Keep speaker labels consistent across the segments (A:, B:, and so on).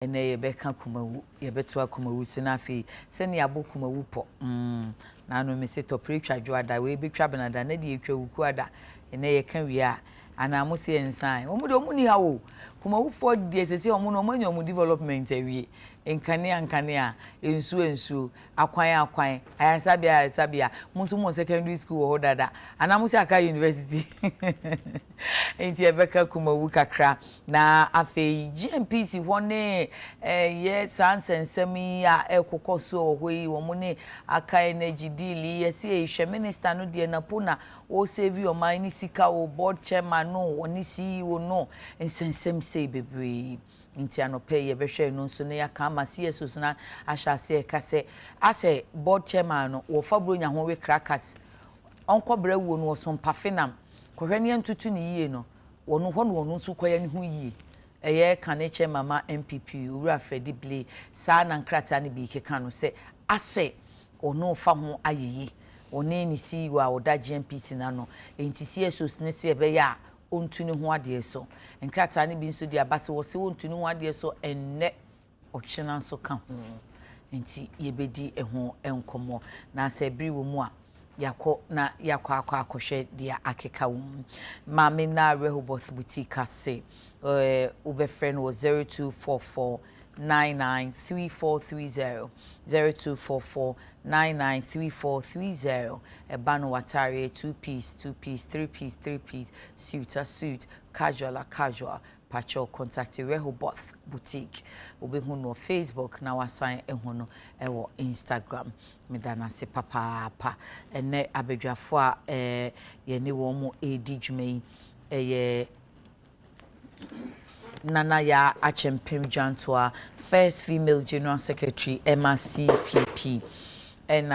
A: ene yebeka kumawu yebeto akumawu sunafi sene yabo kumawu po na no me se to pretwa dwoada we betwa benada na de etwa wuku ada ene ye kan wi a ana mo se ensan omu de omu ni ha wo kumawu for de sese omu no manyo mu development awie nkane ensu akwan ayasabia musu mo secondary school ho dada ana mo se aka university enti ebeka kumawu kakra na afei GNPC wone yes ansensemi a ekokoso hoi wo mo ne aka energy deal yes e minister no de na pona o save your money sika o board chairman no oni CEO no ensensem say bebre nti anope ye behwe no so ne yaka ma CSO so na ahase kase ase board chairman no wo fabro nya ho we crackers onko brawo no so mpafenam kohwe ne ntutu ne yie no wono ho no wono so kwaya ne ho yie eye kaneche mama MPP ura Fredi Blay sa na nkrata ne bi keka no se ase ono fa ho ayeye one ni si wa oda GNPC na no enti CSO ne se be ya ontuni ho ade so nkrata ne bi nso di abase wo se ontuni ho ade so enne ochena so ka ho enti yebedi eho enkomo na se bri wo mu a yakọ akọhwe dia akeka wo mama na Rehoboth boutique say ube friend was 0244993430 0244993430 ebano watare 2 piece 3 piece suit casual pacho contact Rehoboth boutique obehu no Facebook na wasan ehu no ewo Instagram medana se papa ene abedwafo a ye ne wo mo edi dwumai ye Nana ya Achempem Jantoa, first female general secretary MRCPP, and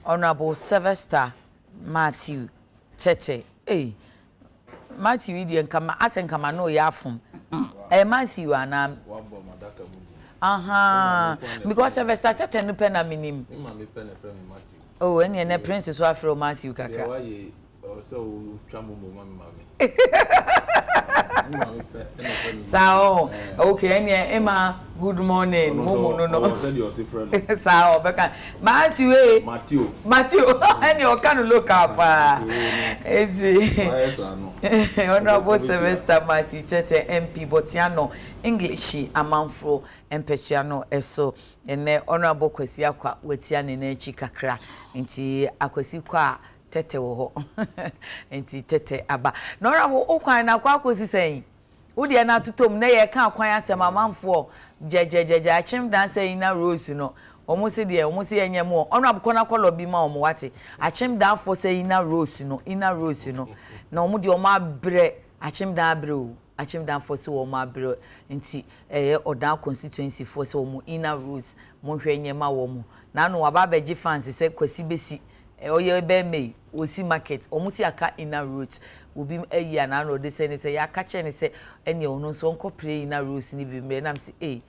A: Honorable Sylvester Matthew Tete. Hey, Matthew Idian kama asen kama no yafum. Matthew ana. Because Sylvester Tete no pena minim. Oh, any princess wa from Matthew kakra.
B: So tramu mama.
A: Sao okay Emma good morning momo no
B: send your friend
A: sao beka Matthew any o can look up Honorable Sylvester Matthew Tete MP Botiano English amanfro empesiano eso ene Honorable Kwesi Akwa wetiane na echi kakra nti akwesi kwa Tete wo ho enti Tete aba nora wo okwan na kwa kosi sen wo de na tutom na ye ka akwan asem amanfo jejejeje achim dan say na rose no omo se de omo se yenye mo ono abukọ na kolo bi ma omo wate achim dan fo say na rose no na omo de omo abre achim dan abre o achim dan fo se omo abre enti odan constituency fo se omo ina rose mo hwe yenye ma wo mo na no aba beji fans se kwasi besi oye be me osi market omusi aka inner route obi eyi na no de say ya ka che ne say ene ono so nko pray inner route ni bi mre na msi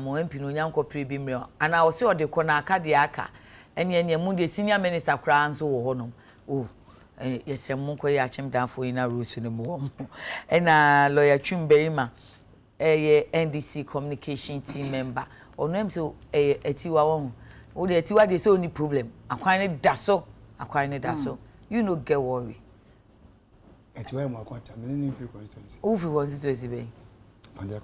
A: mo MP no nya nko pray bi mre ana o se ode ko na aka de aka ene mu de senior minister kra nso wo ho no yesem mo ko ya chem dan fo inner route ni mo ena lawyer Chumberima NDC communication team member ono em so etiwa wo o de etiwa de so ni problem akwan ne daso you no get worry
C: etiwa mo akwanta me ni free constituency
A: o free constituency be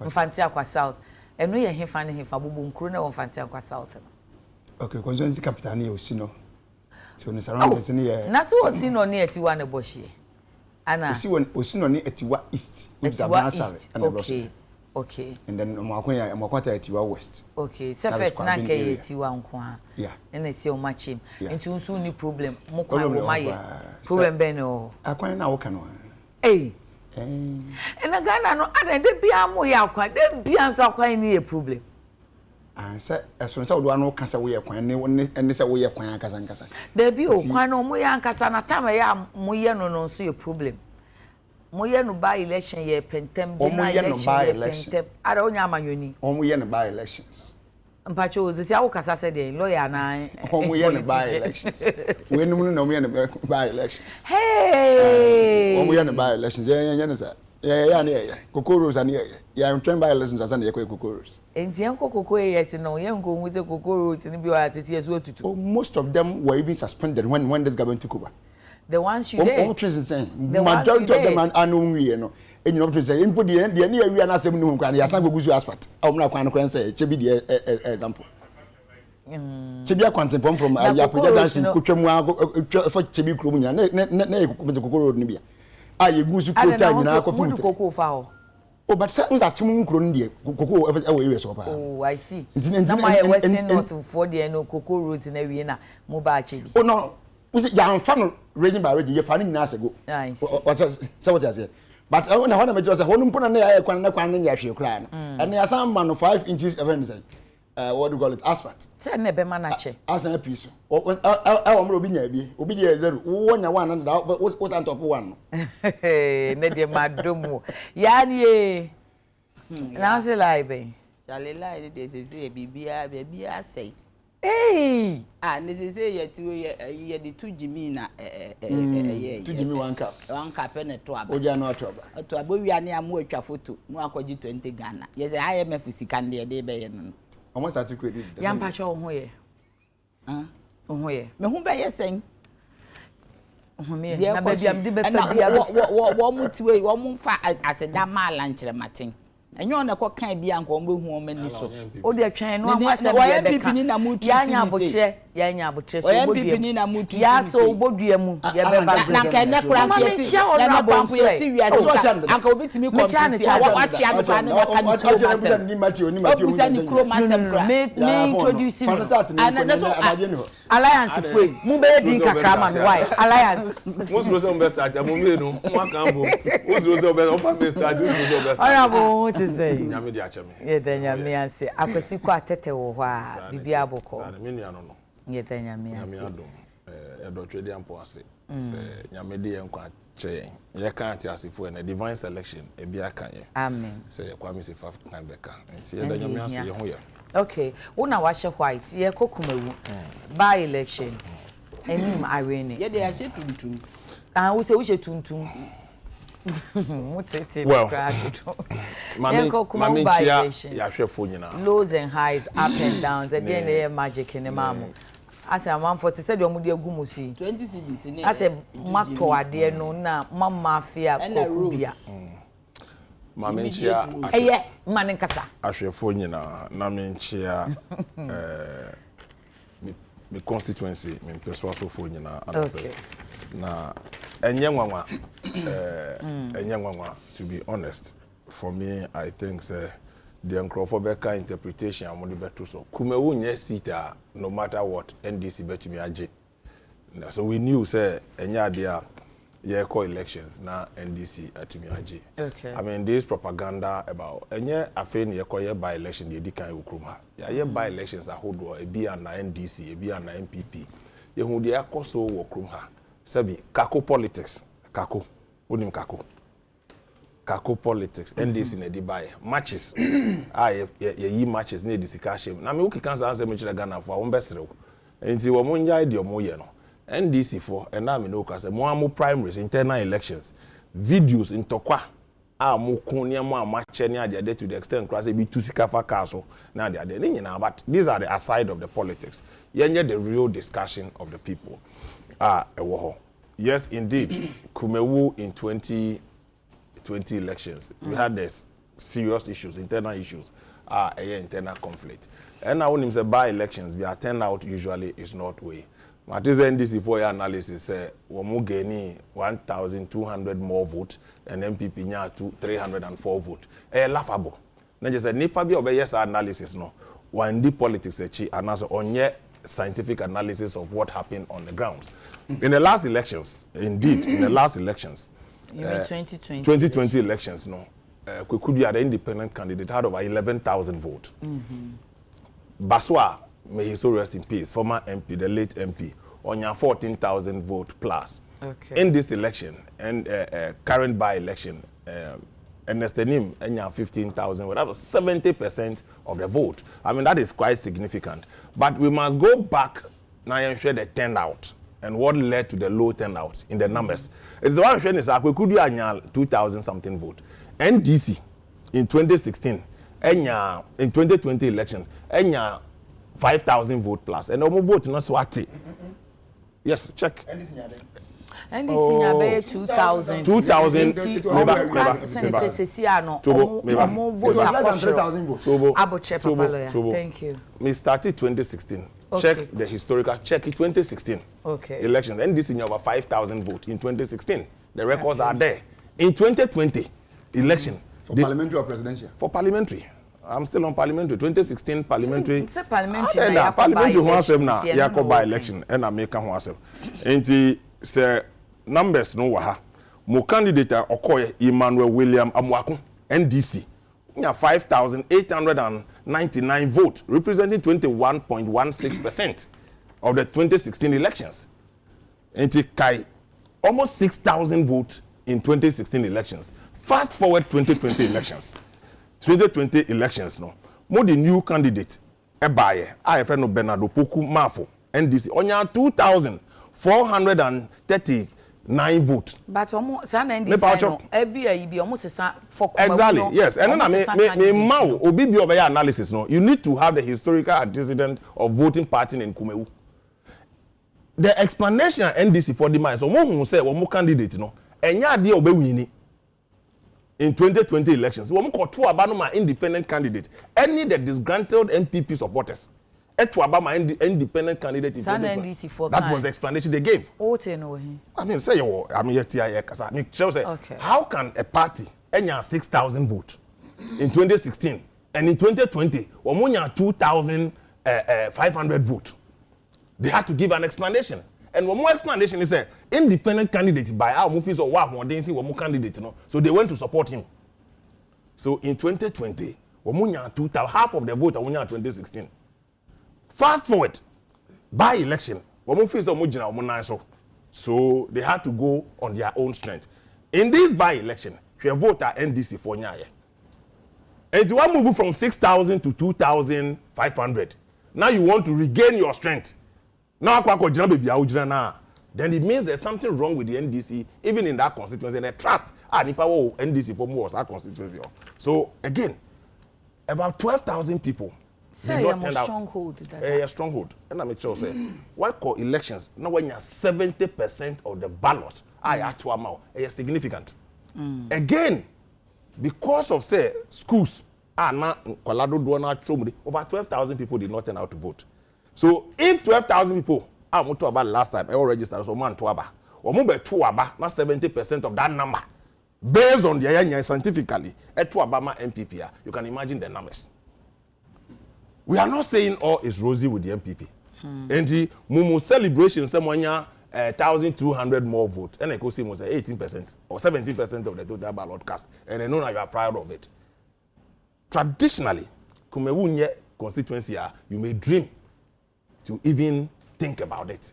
A: Mfanti Akwa South eno ye hefa ne hefa bobo nkuro na Mfanti Akwa South
C: okay constituency capital ne osino so ne surroundings ne ye
A: na so osino ne etiwa ne bohye ana
C: osino ne etiwa east with the nasare
A: okay
C: and then makwata etiwa west
A: okay surface na ke etiwa nko
C: yeah
A: na eti o machim enti unsu ni problem mo kwan wo maye problem be no
C: akwan na wo ka no
A: ena Ghana no ada de bia mo ya akwan de bia nso akwan ni e problem
C: say eso say wo no kasa wo ye kwan ne say wo ye kwan akasa
A: de bi o kwan no mo ya ankasa na time ya mo ye no nso ye problem moye no by election ye pentem general election ye pentem ara onya amanyoni
C: omoye no by elections
A: mpacho zesi awo kasa se de lawyer na
C: omoye no by elections we no no omoye no by elections
A: hey
C: omoye no by elections ye no say Yeah. Cocoros and yeah, I'm trained by lessons as an cocoros.
A: And Yanko Coco, yes, no, Yanko with the cocoros in the BOS, it is what to do.
C: Most of them were even suspended when this government took over.
A: The ones you did.
C: The majority of them are known, you know. And you know to say, input the end, the near we are not saying no, and the Asango Guzu asphalt. I'm not going to say, Chibi the example. Chibia quantum from Yapuja, Kuchemwa for Chibi Krumia, the Kokoro Nibia. Ah, you Guzu Coco foul. Oh, but certain that Timun Krundi, Coco ever away so far.
A: Oh, I see. Now my Western North for the no Coco roads in Arena, mobile chibi. Oh, no. Was it young funnel reading by already? You're finding nice ago. Nice. So what I say. But I want to make a home put on the air when I clan. And there are some man of 5 inches events. What do you call it? Asphalt. Say never manache. As a piece. I'm Robin, Obedience, 1 and what's on top of one. Hey, Nedia Madumo. Yani. Now say lie, shall I lie? This is a baby, I say. Hey! And this is a the 2 Jimmy na 2 Jimmy 1 cup. 1 cup and a twab. Oh, yeah, no trouble. A twab, we are near more photo. No, I call you 20 Ghana. Yes, I am a physicandy a day by almost articulated. Young Pacho, where? Where? Me who by saying? Maybe I'm the one more way, 1 month as a damn lunch Martin. And you know what kind be uncle woman so. Oh, they're trying no one people in a mood. Yanya butcher, Yanya butcher, so people in a mood. Ya so bodiamu, Yabba, can never Uncle Bit me watch introducing Alliance free. Mube Kakaman, why? Alliance.
B: Who's was on best at the moment? Who's was on best at
A: say nyame di ache me ye da nyame anse akwasi kwa tete wo hwa bibia aboko
B: sa me nua no no
A: ye da nyame anse
B: nyame adom edo twedi ampo ase se nyame di enko ache ye kan ati asefo na divine selection e bia kan ye
A: amen
B: se ye kwa me se fa kan beka nti ye da nyame anse ye ho ye
A: okay una wa she white ye kokumawu by election enim arene ye de ache tuntum wo se wo she tuntum
B: well, Mammy,
A: lows and highs, up and downs, and then they magic in the mammo. As a man for to say, Yomudia Gumusi 20 cities. As a Mato, dear no, now, Mamma Fia, and Rubia.
B: Mammy,
A: Manincasa.
B: I shall phone you now, Naminchia, my constituency, my persuasive phone you now. Na enyenwanwa to be honest for me I think say the Nkrofobeka interpretation among better so kumewu nye sita no matter what NDC betumi age so we knew say enya dia ye call elections na NDC atumi age
A: okay
B: I mean this propaganda about enye afen ye call ye by election ye dikan ukruma ye by elections ahodo e bia na NDC e bia na MPP ye hu dia koso wo krumha Sabi, kako politics, kako, unim kako politics, NDC ne di buy matches, ye matches ne di sikashim. Na me uki kansa anse me chira Ghana for umbesrew. Enti wo mo nya ide omo ye no. NDC for and na me no ka say mo amu primaries, internal elections, videos intokwa a mo kun ne mo amache ne ade to the extent class be to sikafa kaso na ade ne nyina but these are the aside of the politics. Yenye the real discussion of the people. Yes, indeed. Kumewu in 2020 elections, we had this serious issues, internal issues, internal conflict. And now when you say by elections, our turnout usually is not way. But this NDC for your analysis say we gain 1,200 more votes and MPP nya 304 votes. Laughable. Now just say nipa bi obey yes analysis no. One the politics echi and also onye scientific analysis of what happened on the grounds. In the last elections, indeed, in the last elections,
A: you mean 2020?
B: 2020 elections, no. Kwekudu, the independent candidate, had over 11,000 votes. Baswa, may he so rest in peace, former MP, the late MP, on your 14,000 vote plus.
A: Okay.
B: In this election, and current by-election, Ernestenim, and 15,000, whatever, 70% of the vote. I mean, that is quite significant. But we must go back now and share the turnout and what led to the low turnout in the numbers. It's the one showing is could you anya 2,000 something vote. NDC in 2016, enya in 2020 election, enya 5,000 vote plus, and no vote not swati. Yes, check.
A: NDC nyabe 2,000.
B: 2,000.
A: Thank you.
B: We started 2016. Okay. Check the historical. Check it 2016.
A: Okay.
B: Election. NDC in over 5,000 votes in 2016. The records are there. In 2020 election.
C: For parliamentary or presidential?
B: For parliamentary. I'm still on parliamentary. 2016 parliamentary.
A: It's a parliamentary.
B: Parliamentary who has na Yakoba election and American who has. And the numbers no waha. Mo candidate Okoye Emmanuel William Amwaku NDC. 5,899 votes, representing 21.16% of the 2016 elections. And almost 6,000 votes in 2016 elections. Fast forward 2020 elections. 2020 elections, no. More the new candidate, Ebaye, friend of Bernardo Poku Mafo, NDC, onya 2,439 votes.
A: But almost every year you be almost for
B: exactly, yes. And then I mean, obi bi obey analysis, no. You need to have the historical antecedent of voting pattern in Kumewu. The explanation NDC for the man, so mo say one candidate, no. Enya de obe wini in 2020 elections. One ko to abanoma independent candidate. Any the disgruntled NPP supporters. To Obama independent candidate in
A: NDC for
B: that was the explanation they gave. I mean, say you. I mean, okay. How can a party enya 6,000 votes in 2016 and in 2020 omunya 2,500 votes? They had to give an explanation. And one more explanation is that independent candidate by our movies or what one didn't see one more candidate, no. So they went to support him. So in 2020, omunya 2,000, half of the vote omunya 2016. Fast forward, by election, so they had to go on their own strength. In this by-election, we vote at NDC for Nyaye. And you want to move from 6,000 to 2,500. Now you want to regain your strength. Now, then it means there's something wrong with the NDC, even in that constituency. And the trust and the power of NDC for more our constituency. So again, about 12,000 people.
A: Say a stronghold.
B: A stronghold. And I'm sure say, why call elections? Now when you're 70% of the ballots are to amount, it's significant. Again, because of say schools are not over 12,000 people did not turn out to vote. So if 12,000 people are to about last time, I already registered so man to aba, or move to aba, not 70% of that number, based on the scientifically, at to Obama MPP, you can imagine the numbers. We are not saying all is rosy with the MPP. And the Mumu celebration, someone 1,200 more votes. And I could see was 18% or 17% of the total ballot cast. And I know that you are proud of it. Traditionally, Kumewunye constituency, you may dream to even think about it.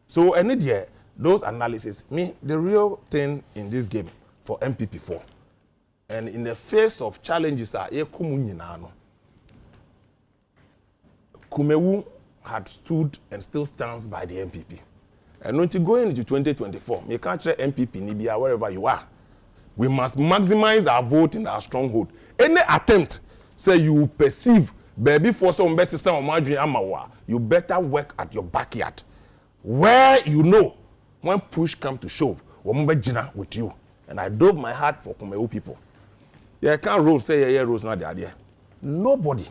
B: So, any day, those analysis, the real thing in this game for MPP4. And in the face of challenges, Kumewu had stood and still stands by the MPP. And when you go into 2024, you can't try MPP Nibia wherever you are. We must maximize our vote in our stronghold. Any attempt, say you perceive, baby for some best system of margin amawa, you better work at your backyard. Where you know, when push comes to shove, we'll jina with you. And I dove my heart for Kumewu people. Yeah, can't rule say yeah, rules not the idea. Nobody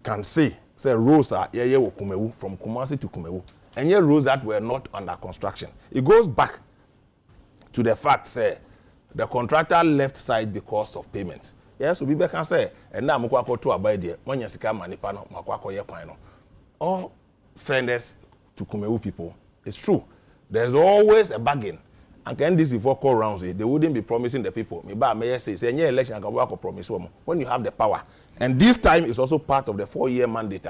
B: can say roads are Kumewu from Kumasi to Kumewu. And here roads that were not under construction. It goes back to the fact, say, the contractor left side because of payment. Yes, we can say, and now I'm going to abide there. When you see Manipano, all fairness to Kumewu people, it's true. There's always a bargain. And can this before call rounds, they wouldn't be promising the people. Maybe I may say, any election I can work or promise when you have the power. And this time is also part of the 4-year mandate.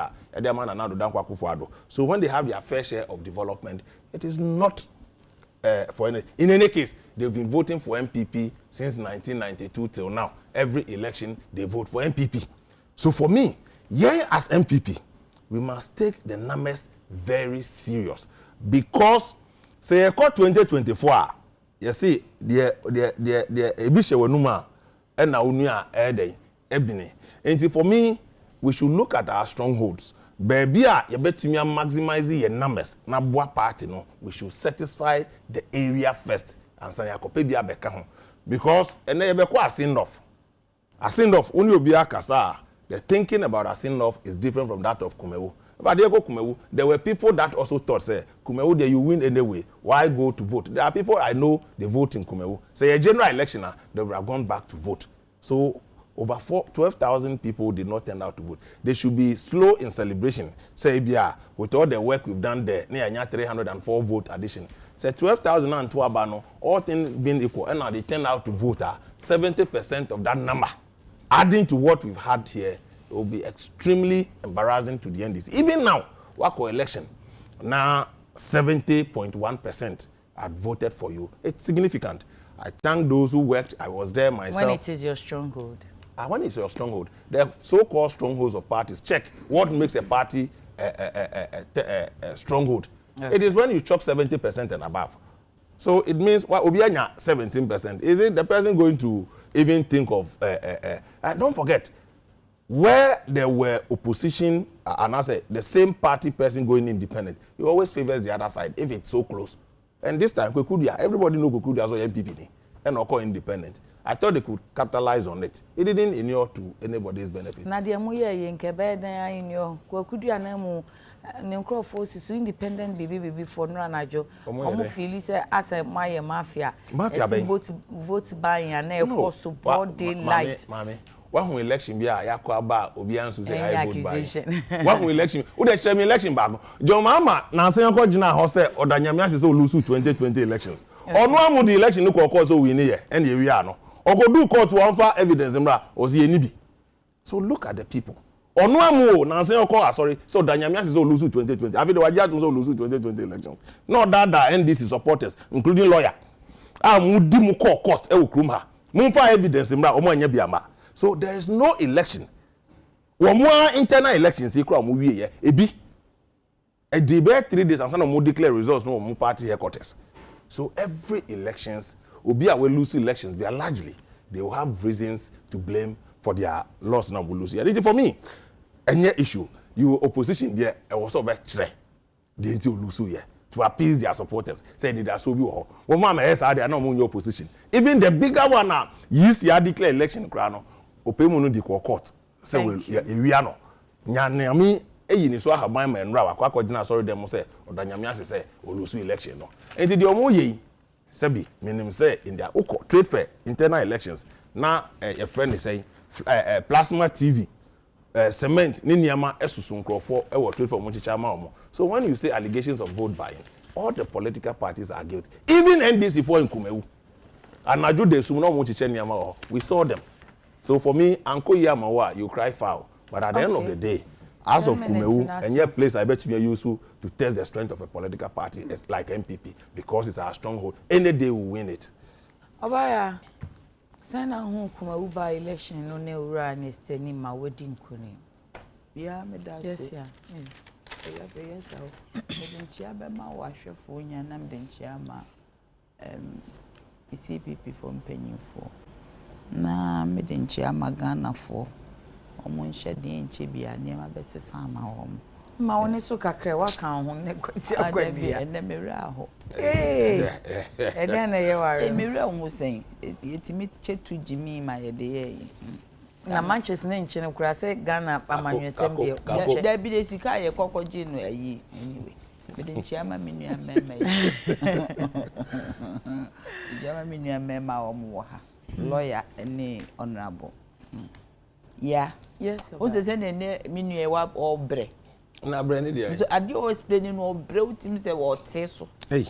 B: So when they have their fair share of development, it is not for any. In any case, they've been voting for MPP since 1992 till now. Every election, they vote for MPP. So for me, as MPP, we must take the numbers very serious. Because Say a court 2024. You see, the ebishe wenuma and na unia ede ebini. And for me, we should look at our strongholds. Baby, you bet me maximize your numbers. Na boa party no, we should satisfy the area first. And say yakope bia beka ho. Because ene ye beko asend-off. Asend-off uni obi akasa. The thinking about asend-off is different from that of Kumewu. But there go Kumewu. There were people that also thought, say, Kumewu, there you win anyway. Why go to vote? There are people I know they vote in Kumewu. Say a general election, they would have gone back to vote. So over 12,000 people did not turn out to vote. They should be slow in celebration. Say, yeah, with all the work we've done there, near 304 vote addition. Say 12,000 and 2 abano, all things being equal, and now they turn out to vote 70% of that number. Adding to what we've had here, it will be extremely embarrassing to the NDC. Even now, Wako election, now 70.1% had voted for you. It's significant. I thank those who worked. I was there myself.
A: When it is your stronghold.
B: When it's your stronghold, the so-called strongholds of parties, check what makes a party a stronghold. Okay. It is when you chalk 70% and above. So it means, what Obianya 17%. Is it the person going to even think of, don't forget, where there were opposition, and I say the same party person going independent, he always favors the other side if it's so close. And this time, everybody know Kwekudia as well MPP, and Oko independent. I thought they could capitalize on it. It didn't inure to anybody's benefit.
A: Nadia Muya Yenkebe in your Kwekudia Nemu Nemcro forces independent baby for Nanajo. Almost feel as a Maya Mafia. Mafia vote buying and air support daylight.
B: Mammy. One election be a yakwaba obiansu say I vote by. One election, who dey share me election back. John Mama na say ko gina ho say odanyamia say so lose 2020 elections. Ono amu the election no ko so win here and the area no. Ogodu court to offer evidence mra o say enibi. So look at the people. Ono amu na say ko sorry so odanyamia say so lose 2020. Afi the wajia to so lose 2020 elections. Not that NDC supporters including lawyer. Mu di mu court e wo krum ha. Mu fa evidence mra o mo anya biama. So there is no election. One more internal elections, ebi. A debate 3 days and some more declare results from one party headquarters. So every elections will be away lose elections. They are largely they will have reasons to blame for their loss now will lose. And for me, any issue you opposition there also back they to lose here to appease their supporters. Say they are so be one man they are not in your position. Even the bigger one now, yes, you declare election crown. Opemu no di court say we are no nyame eyi ni so ahaban ma enra akwa gina sorry dem say odanyame ase say olusu election no enti de omo ye sebi minim say in their trade fair internal elections na a friend is saying plasma TV cement ni niama esusu nkrofo e wo trade fair mo chicha ma omo. So when you say allegations of vote buying, all the political parties are guilty, even NDC for in Kumewu and Naju de sum no mo chicha niama we saw them. So for me, Anko Yamawa, you cry foul. But at the end of the day, as of Kumewu, and your place, I bet you are useful to test the strength of a political party. It's like MPP, because it's our stronghold. Any day we win it.
A: Obaya, send a home Kumewu by election, no neura and esteni my wedding kuni.
D: Yeah, me that.
A: Yes, yeah.
D: Yes, I chairman wash for you, and I'm the chairman. CPP from Penny for. Na me den chia magana for omo nhye den nche bia ne ma bese sama hom
A: ma woni so kakra wa kan ho ne kwasi akwadua
D: ene mewre aho
A: ede na ye ware
D: mewre ho sen etimi chetu jimi ma ye de ye
A: na Manchester ne nche ne kura se Ghana amanwesem de
D: da bi de sika ye kokoji no ayi anyway me den chia ma menua mema jama menua mema omo wo ha lawyer any honorable. Yeah.
A: Yes.
D: Who says any minue wa obre?
B: Na bre ni there.
D: So I do always explaining obre utim say what so.
B: Hey.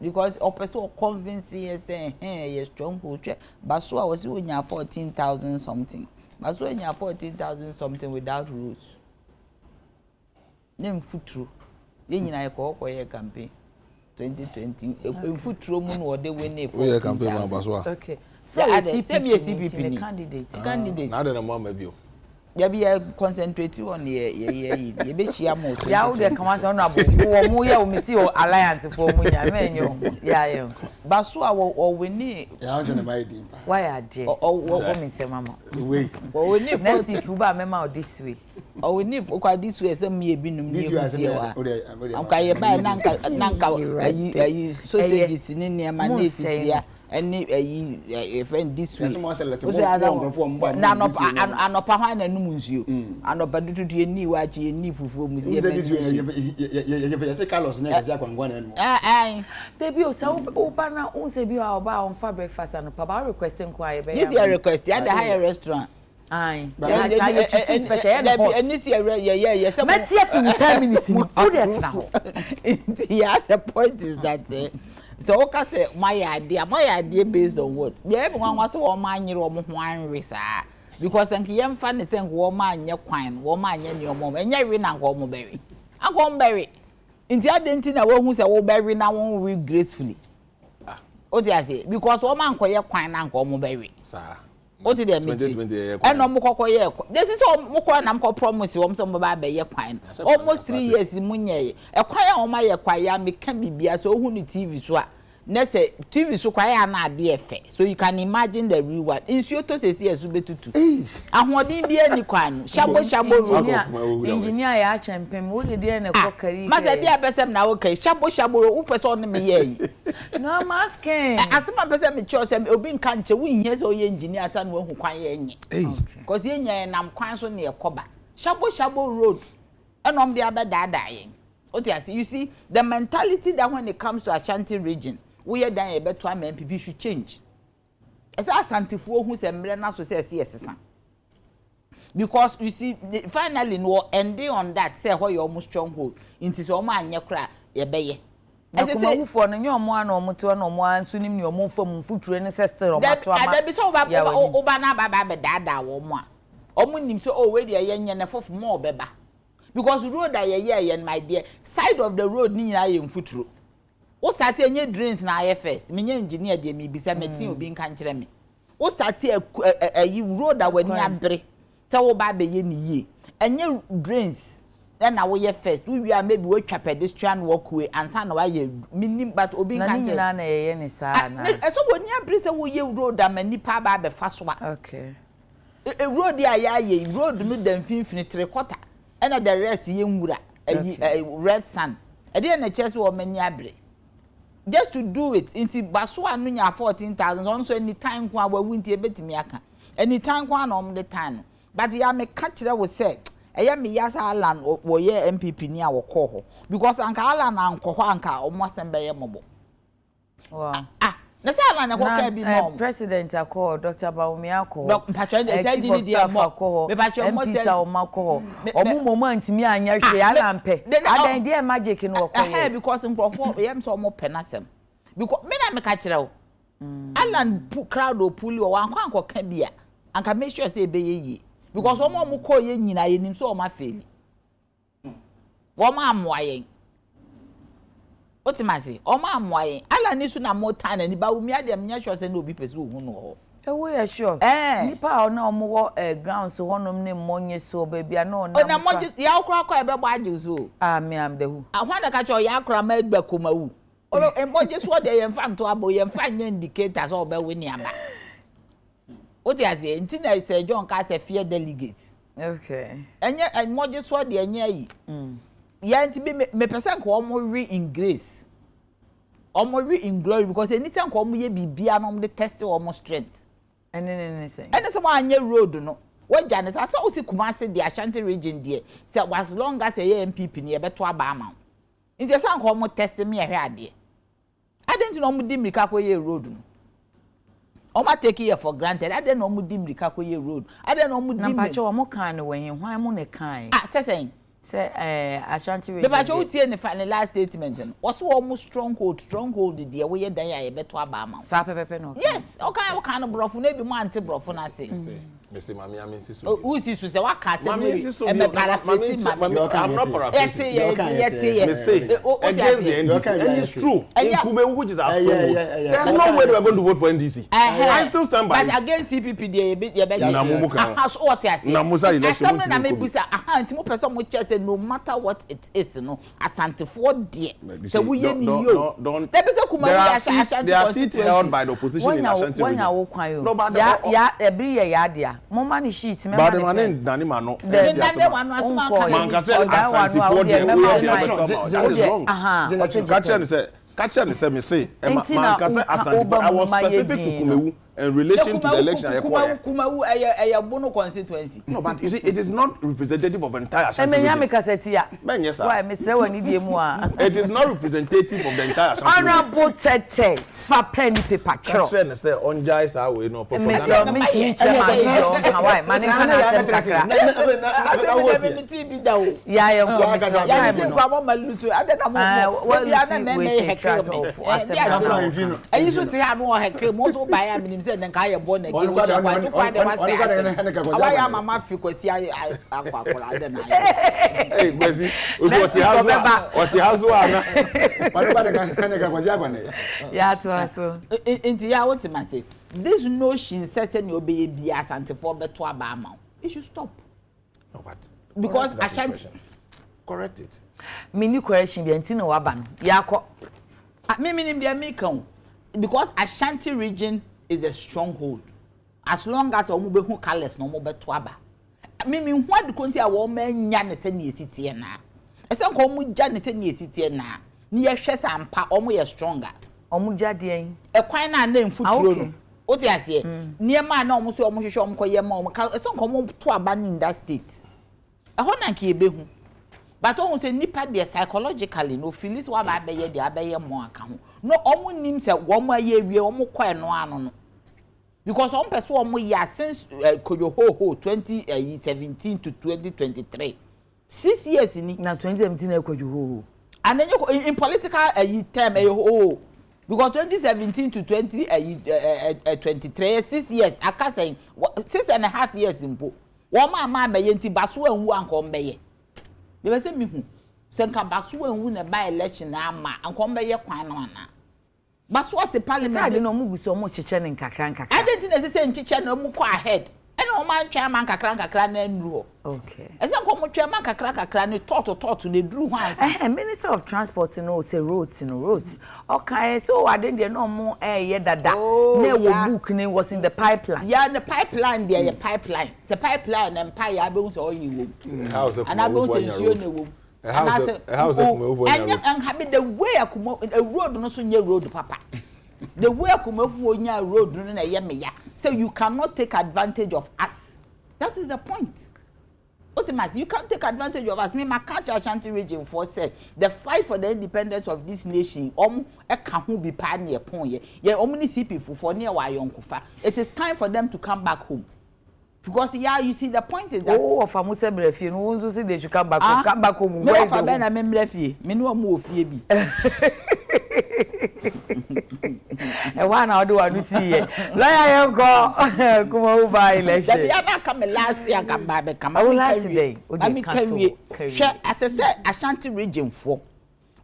D: Because a person convince you say yes stronghold. But so I was doing 14,000 something. But so 14,000 something without rules. Name futuro. Then you ko campaign 2020. Futuro mun wo de win for
B: campaign Baswa.
A: Okay.
D: So I see CPP
A: candidate.
B: Now the mama be.
D: ya be concentrate on ye be share more.
A: Ya wo de kamata on abo wo mu ye o meti o alliance for mu nya menyo ya ye.
D: Ba so a wo we ni
C: ya on na my din.
A: Why are there? O me say mama.
C: We.
D: We ni
A: next week you ba mema this way.
D: O we ni kwa this way say me ebinum ni e wa. Am ka ye ba nanka ayi sausages ni niam na etisia eni friend this way. Na anopa hwan na num nsuo. Anopa dututu eni wa chi eni fufuo mu sie.
C: Ye say Carlos na ye say akwangwa na no.
A: Debi o sa o ba na o se bi o ba on fa breakfast anopa ba requesting kwa ye be.
D: This year request at the higher restaurant.
A: Aye. Yeah, special and
D: this year yes.
A: Let's see if in 10 minutes put it now.
D: Yeah, the point is that so okay say my idea based on what? Me everyone was so man nyere omo ho anwe saa because enke yem fa ne sen wo man nye kwan wo man nye ne omo enye we na nko omo berry. Akọ berry. Nti adenti na wo hu say wo berry na wo we gracefully. O ti ase because wo man koye kwan na nko omo berry. Saa. O ti dey meji 2020 eno mo kokoye this is mo ko na mo promise wo so mo ba be ye kwan almost 3 years mu nye e kwan a wo ma ye kwan ya me ka bibia so hu ni TV so a na say TV so kwan ya na ade efe so you can imagine the real one insuo to say esu betutu ahodin bi ani kwan shabo
A: engineer ya champion wo de na kokari
D: ma say dia person na wo kai shabo wo person no me ye
A: no I'm asking
D: asema person me cho say obi nka nche wo nhie say oye engineer asa na wo hu kwan ye nye because ye nya nam kwan so na ekoba shabo road enom dia be dada yen you see the mentality that when it comes to Ashanti region we are dan e beto am MPP should change esa asantifuo hu se mre na so say yes because you see finally no ending on that say where you almost stronghold into so ma anye kra ye beye
A: ese say ufo no nyomo ana omoto na omo ansu nim ne omo fam mfuturo ne sister omato ama
D: da bi so oba na baba be dada wo mo a omo nim so o we de ye nye na fofo mo obeba because road that ye my dear side of the road ni nyina ye mfuturo wo start enye drains na aye first me nye engineer de me bisa metin obi nka nkire me wo start ayi road that we ni abre say wo ba be ye ni ye enye drains then na wo ye first we are maybe we twa pedestrian walkway and san na wa ye minim but obi nka nkire
A: na na ye ni sa na
D: so wo ni abre say wo ye road that mani pa ba be fa so a
A: okay
D: a road ya ye road no dan finfini 3/4 and the rest ye nwura red sand e dey na chest wo mani abre just to do it inti baso anu nya 14,000 on so any time kwa wa winti ebetimi aka any time kwa na om the time but ya me ka kire wo say eya me yasa alan wo ye MPP ni a wo kọ ho because anka alan anko ho anka omo asembe ye mobo
A: wow
D: na say alan na ko ka bi mo
A: president akọ Dr. Baumi akọ
D: patron dey say di dia mo
A: me patron mo say o makọ omo moment mi anya hwe ala mpe adan dey magic no ko ye
D: because mprofo yem so mo penasem because me na me ka kire wo alan crowd o puli o anko ka bia anka make sure say be ye because omo mo ko ye nyina ye nim so o ma feli wo ma amoayen otimasi o ma amoayen alan ni su na mo tan ni ba umi ade me nya sure say no obi pese ohu no ho
A: we are sure nipa na omo wo ground so honom ne monye so ba bia na
D: ona na mo ya okra kwa ebe gba aju so
A: me am the who
D: ahwa na ka cho ya akra ma egba komawu o emoje so de ye mfa nto abo ye mfa nya indicator so oba we ni ama otiase nti na say John ka say fear delegates
A: okay
D: enye emoje so de enye yi ya nti bi me person ko omo re in grace omo re in glory because anytime ko omo ye bibia no de test omo strength
A: ene say
D: mo anye road no waja ne sa so si Kumasi the Ashanti region there say as long as ye MPP ne beto aba ama nti say ko omo test me ehwe ade ade no omo di mirika ko ye road no omo take here for granted ade no omo di mirika ko ye road ade no omo di
A: na pacho omo kan ne wen hwan mo ne kan say Ashanti region
D: me pacho utie ne final last statement no was omo stronghold there we ye dan ya ye beto aba ama
A: sa pepepe no
D: yes okay no brofo na bi mo ante brofo na say
B: Mr. Mami, I'm insisting.
D: Who is this? Say what can't
B: I'm not paraphrasing. Against the NDC, and it's true. In Kume, which is our stronghold, there's no way we are going to vote for NDC. I still stand by.
D: But against CPP, no matter what it is, no, Asante for dear. So we don't. There
B: are seats held by the opposition in Ashanti region.
A: No, but every year, yeah, more money sheets.
B: But the man in Danimano, that is wrong. Catcher is me say, I was specific to Kumewu in relation to the election.
D: Kumewu constituency.
B: No, but you see, it is not representative of the entire Ashanti region. Yes, sir. It is not representative of the entire Ashanti region.
A: Honorable Tete, for penny paper.
B: Catcher say, on Jais are we no problem.
D: I used to have more heck, most of my amenities and then I born again. Why am I Matthew?
B: Hey, Bessie, what the house
A: yeah, to us.
D: Into your what's the message? This notion certain you'll be as anti-for better Obama. It should stop.
B: No, but
D: because I shan't
B: correct it.
A: Mini correction, the Antino Waban. Yako.
D: Meaning the American. Because Ashanti region is a stronghold. As long as Omu who colors no more betwaba. Meaning what the country a woman yan send ye city na. A song Omu Jan send ye city na. Near Shess and Pa Omu stronger.
A: Omu Jadian.
D: A quina name foot. What I say? Near man almost almost show me mom. A song come to a ban in that state. A honaki behu. But almost a nipper there psychologically no feelings what I bear the abbey more account. No, almost names a 1 more year we almost quite no. Because on person 1 more year since Koyoho 2017 to 2023. 6 years in now 2017 Koyoho. And then you in political term because 2017 to 2023 6 years I can say 6.5 years in po. One man may yenti basu and one come by. They were saying me Senka basu and win a by election ama and come by your kwana. Basu what the parliament I don't know mugu so much chichen kakranka. I didn't necessarily chichen no muko ahead. And no man chairman kakranka clan and rule.
A: Okay.
D: As I come chairman kakranka clan to the drew one.
A: Minister of Transport say roads roads. Okay, so I didn't know more yet that book name was in the pipeline. Yeah, the pipeline there a pipeline. The pipeline empire I don't all you. And I don't say you and having the way I come up a road no so near road papa. The way I come up for near road running a yemia. So you cannot take advantage of us. That is the point. Ultimately, you can't take advantage of us. Me, my catch Ashanti region for say the fight for the independence of this nation. A can't be pioneer point. Yeah, only see people for near Wayonkufa. It is time for them to come back home. Because you see the point is that if I'm if you know see they should come back home. Come back home. No, if I'm left here, me no move here be. And one I do want to see it. Lawyer go come over election. The other come last year come back come. Last day. I mean can we share as I said Ashanti region 4.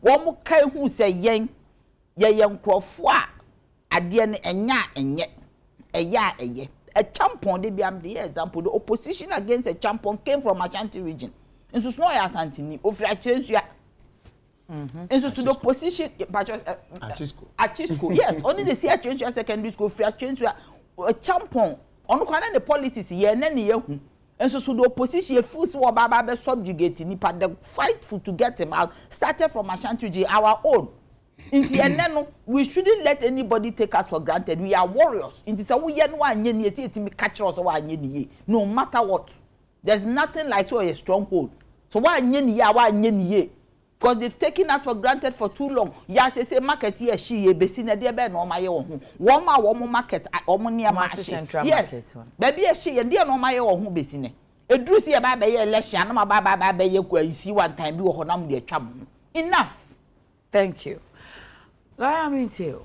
A: One more can who say yen crofwa ade ne enya enye eya eye. A champion, they be the example. The opposition against a champion came from Ashanti region. And so, no, Ashanti ni offer change ya. And so, the opposition, Achisco, yes, only the see a change your secondary school, fair change a champion. On the policies here, and then year. And so, the opposition, full war Baba subjugating, but the fight to get him out started from Ashanti region, our own. We shouldn't let anybody take us for granted. We are warriors. No matter what. There's nothing like so a stronghold. So why because they've taken us for granted for too long. Yes, they say market here, she be seen a dear ben on my own. One market, near yes, baby, she and dear no my own who be seen. A drew see a baby election, my baby, you see one time you honor dear chum. Enough. Thank you. I mean too.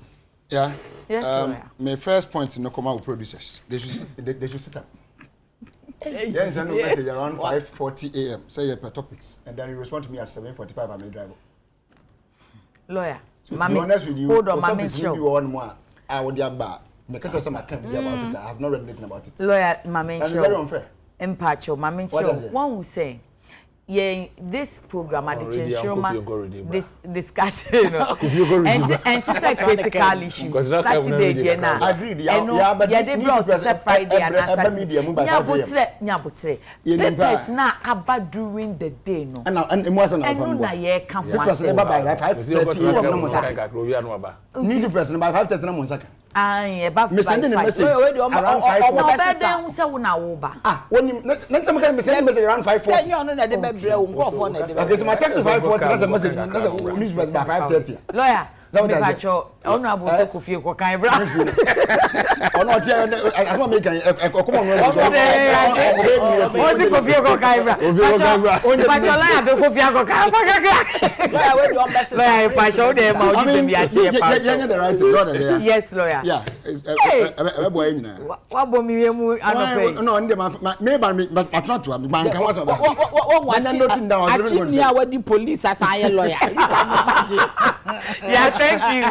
C: Yeah.
A: Yes,
C: my first point in no come out producers. They should sit up. Then send a message around 5:40 a.m. Say your per topics, and then you respond to me at 7:45. I'm a driver.
A: Lawyer,
C: so to be honest with you, hold on, Mami, show you one more. I would have about. I can't be about it. I have not read anything about it.
A: Lawyer, Mami,
C: that's very unfair.
A: Empacho, Mami, show. One will say. Yeah, this program at the Nsroma, this discussion, and critical issues. Saturday, Diana.
C: I agree. Yeah, but
A: they brought us Friday and Saturday. Papers now about during the day, no.
C: And it wasn't.
A: And no, I come.
C: President by 5:30. News president by 5:30.
A: Aye, about
C: me sending a message around 5:40. When you next time can send a message around 5:40. Okay, so my text is 5:40. That's a message. That's a news by 5:30.
A: Lawyer, Pacho, honorable Kofi ko kan bra.
C: Oh no, as one make come on.
A: What the Kofi ko kan bra? Pacho lawyer be Kofi ko kan. Lawyer, where do you best? Lawyer, Pacho dey ma oju be ati e Pacho. Yes, lawyer.
C: Yeah, boy nyina.
A: Wa bo mi mu anope.
C: No, ndem me ba me patron to am ban kan was ba.
D: What nothing down. Actually, me are the police as I lawyer. You can imagine.
A: Yeah, thank you.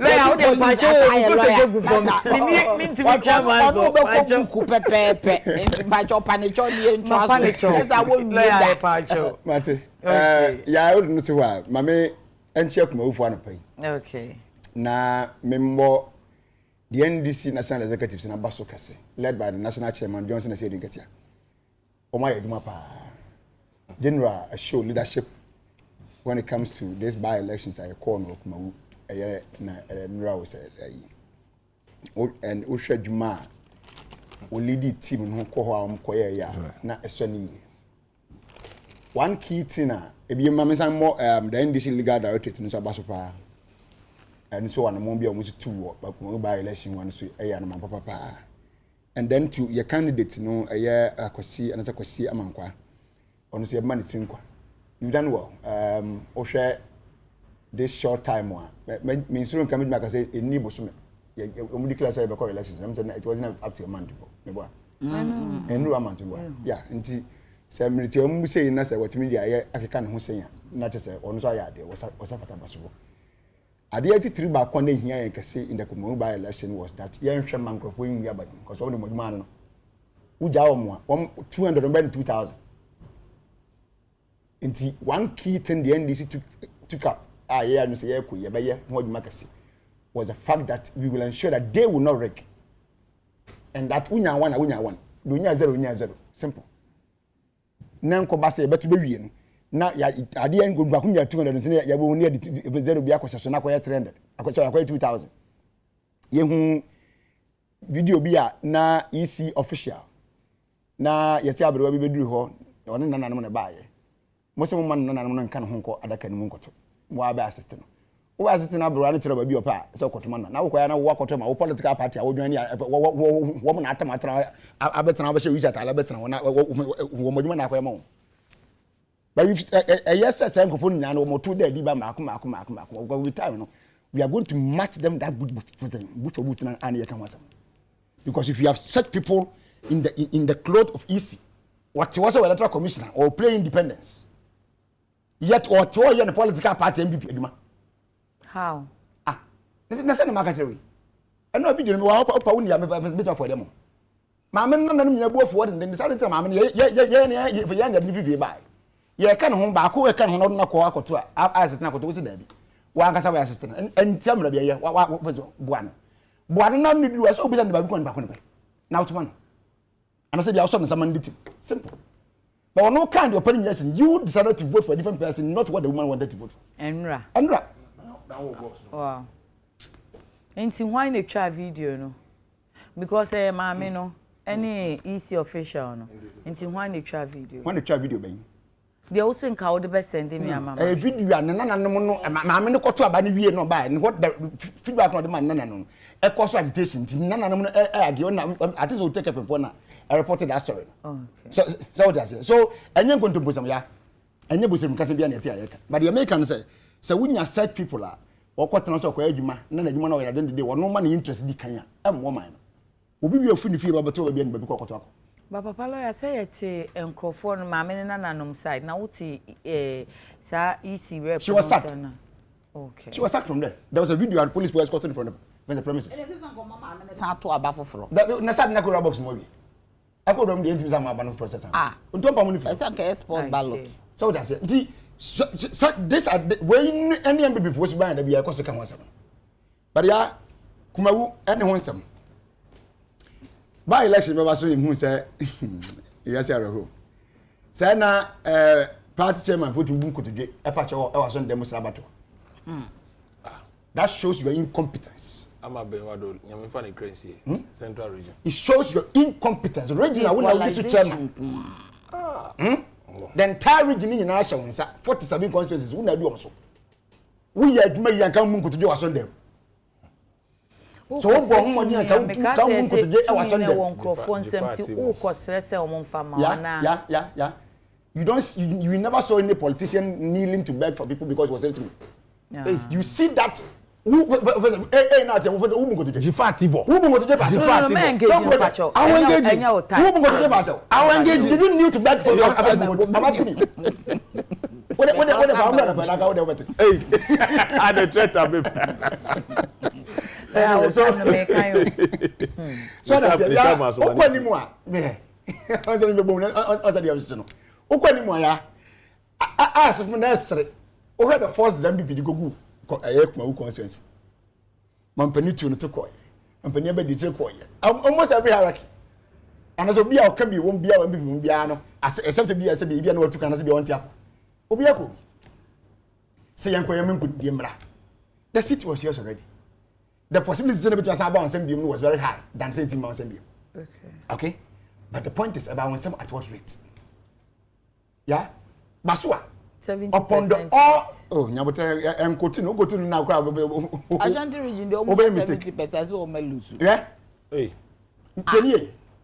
A: Lawyer, how dey Pacho go go for me. Me ntimi chairman so Pacho
D: ku pepepe. Pacho panicho die ntwaso. Esa wo
A: lawyer Pacho.
C: Mate. Yeah, I wouldn't know why. Mame enche kuma ufu anopai.
A: Okay.
C: Na member the NDC National Executives in Abaso Kase, led by the National Chairman Johnson Asedi Nketia. Oma Eduma pa. General show leadership when it comes to this by-elections. I call no kuma na Nura was and Usha Juma will lead the team no ko ho am koye ya na esoni. One key thing ebi mama san mo the NDC legal directorate no Abaso pa. And so on, won't be almost 2 but by election one so and papa. And then to your candidates, no, a year kwasi and as a kwasi amankwa. Honestly, a money think. You've done well. Share this short time one. Means soon coming back and say in Nibosum. You declare say before elections. I'm saying it wasn't up to a month ago. And no amount ago. Yeah, and some say in us what media I can who say not just on so I was a possible. Adekye back one here you can see in the by election was that young microphone here because all the man uja 202,000. And one key thing the NDC took up and say was the fact that we will ensure that they will not wreck. And that unya one. Dunya zero. Simple. Nanko base better be na ya ade en go bakum ya 200 ya bo ne de zero bia kwasa so na kwaya 300 akwasa kwaya 2000 ye hu video bia na EC official na yesi abrewa bi beduru ho one nananom ne baaye mo se mo man nananom no nka ne ho nko adaka ne mu nkoto mo aba assist no wo assist na abrewa ne kire ba bi opa se okotoma na wo kwaya na wo akoto ma wo political party a wo dwan wo mo na atamatra abetena ba she wisata ala betena wo modwuma na kwaya mo. But if yes, I am going we are going to match them that good and because if you have set people in the cloth of EC, what was an electoral commissioner or play independence, yet or to you the political party MPP.
A: How?
C: This is not market. I know if you know for them. Mamma, no, go forward and then decided to Mamma, yeah, ye kan ho ba ko e kan ho no na ko akoto assistant akoto wo se dabi wa nkasa wa assistant en tiamra bia ye wa buano na ni biwa so obisa ne ba ko ne ba ko ne ba na otoma no ana se bia so ne sama nditi simple but no kind of opinion you decided to vote for a different person not what the woman wanted to vote for
A: enra wow enti why na twa video no because maame no any EC official no enti why na twa video
C: ben
A: they also think how the best send me mama
C: a video and nananom no maame no koto aba ne wie no ba what the feedback no the man nananom e course agitation nananom no age on at least will take up for na I reported that story.
A: Okay.
C: So what I say. So enye going to bosam ya enye bosam kase bia na eti ayeka but the American say when you set people are or kwatena so kwa adwuma na adwuma na we dey wono ma na interest di kan ya em wo man obi bi afu ni fie ba beto ba bia ni ba bi kokoto akọ
A: Ba papa lawyer say yet enkrofo no ma me na nanom side na wuti sa EC rep.
C: She was sacked.
A: Okay.
C: She was sacked from there. There was a video and police were escorting from the premises. Na sad na ko box mo wi. Ako do me ntimi sama abano process. Nto pa mo ni fi.
D: Esa ka export ballot.
C: So that's it. This when any MPP was buying the be because can one seven. But ya kumawu any one seven. By election me so hu say you say areho. Say na party chairman vote mbum kotodwe e pa che e was on dem sabato. That shows your incompetence.
B: I'm a Benwado, Yamifani Crazy, Central Region. It
C: shows your incompetence. Regional will not be chairman. The entire region in our show, 47 constituencies, we do also. We are to make young come to do us on them. So, what money and come to do us on them. Yeah. You never saw any politician kneeling to beg for people because it was said to me. Yeah. You see that who go to Jifativo. Who go to Jifativo? I engage. You didn't need to beg for your I'm asking you. What hey, I the threat so that's it. Okwani mu a me. Onse ni bebo onse dia no. Okwani mu ya. As from nursery. O had the first MPP di gogu kuma constituency. Mampani tu no to koy. Mampani aba di je koy. Almost every hierarchy. And so bia o kan bi won bia o MPP won bia no except bia say bia na watu kan say bia won tiapo. Obi akọ. Say yanko yam nkudi mra. The city was yours already. The possibility to be about one was very high than 17 months. Okay? But the point is about one at what rate? Yeah? Basua.
A: 70%.
C: Upon the all Nyabote and continue go to now crowd.
D: Ashanti region the almost 70% so me lose.
C: Yeah? Hey.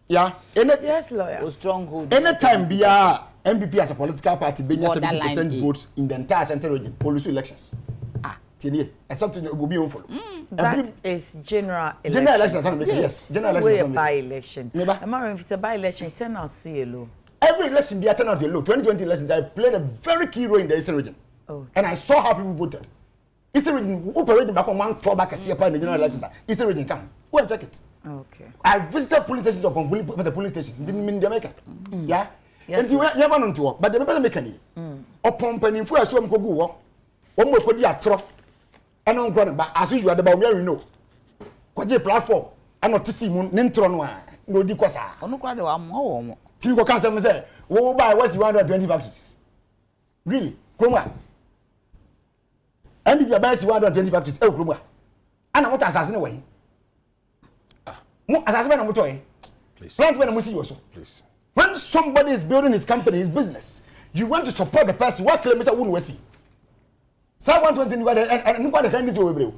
C: Yeah.
A: Yes, lawyer.
D: Stronghold.
C: Anytime be MPP as a political party being 70% votes in the entire Ashanti region police elections. Except to be follow.
A: That is general election.
C: General election, yes. General election.
A: By election. Remember, if it's a by election, turn out low.
C: Every election be turn out low. 2020 elections, I played a very key role in the Eastern region. Okay. And I saw how people voted. Eastern region operating back on one floor back and see in the general elections. Eastern region come. Go and check it. Okay. I visited police stations upon the police stations. Didn't mean they make it. Yeah? Yes. And you have on to work, but the people make any. Upon penny for a swim go go. One more could be a truck. I don't know, but as usual, the Baumeri know. Quaje platform, I not to see Nintron, no Dicosa.
D: On the quadro, I'm home.
C: Tico Casam say, oh, buy what's 120 factories. Really? Kroma. And if you buy 120 factories, oh, Kroma. And I'm not assassin away. Assassin, I'm toy.
B: Please.
C: Plant when I see you also. Please. When somebody is building his company, his business, you want to support the person. What claim is I wouldn't see? So 120 and what the kind is over.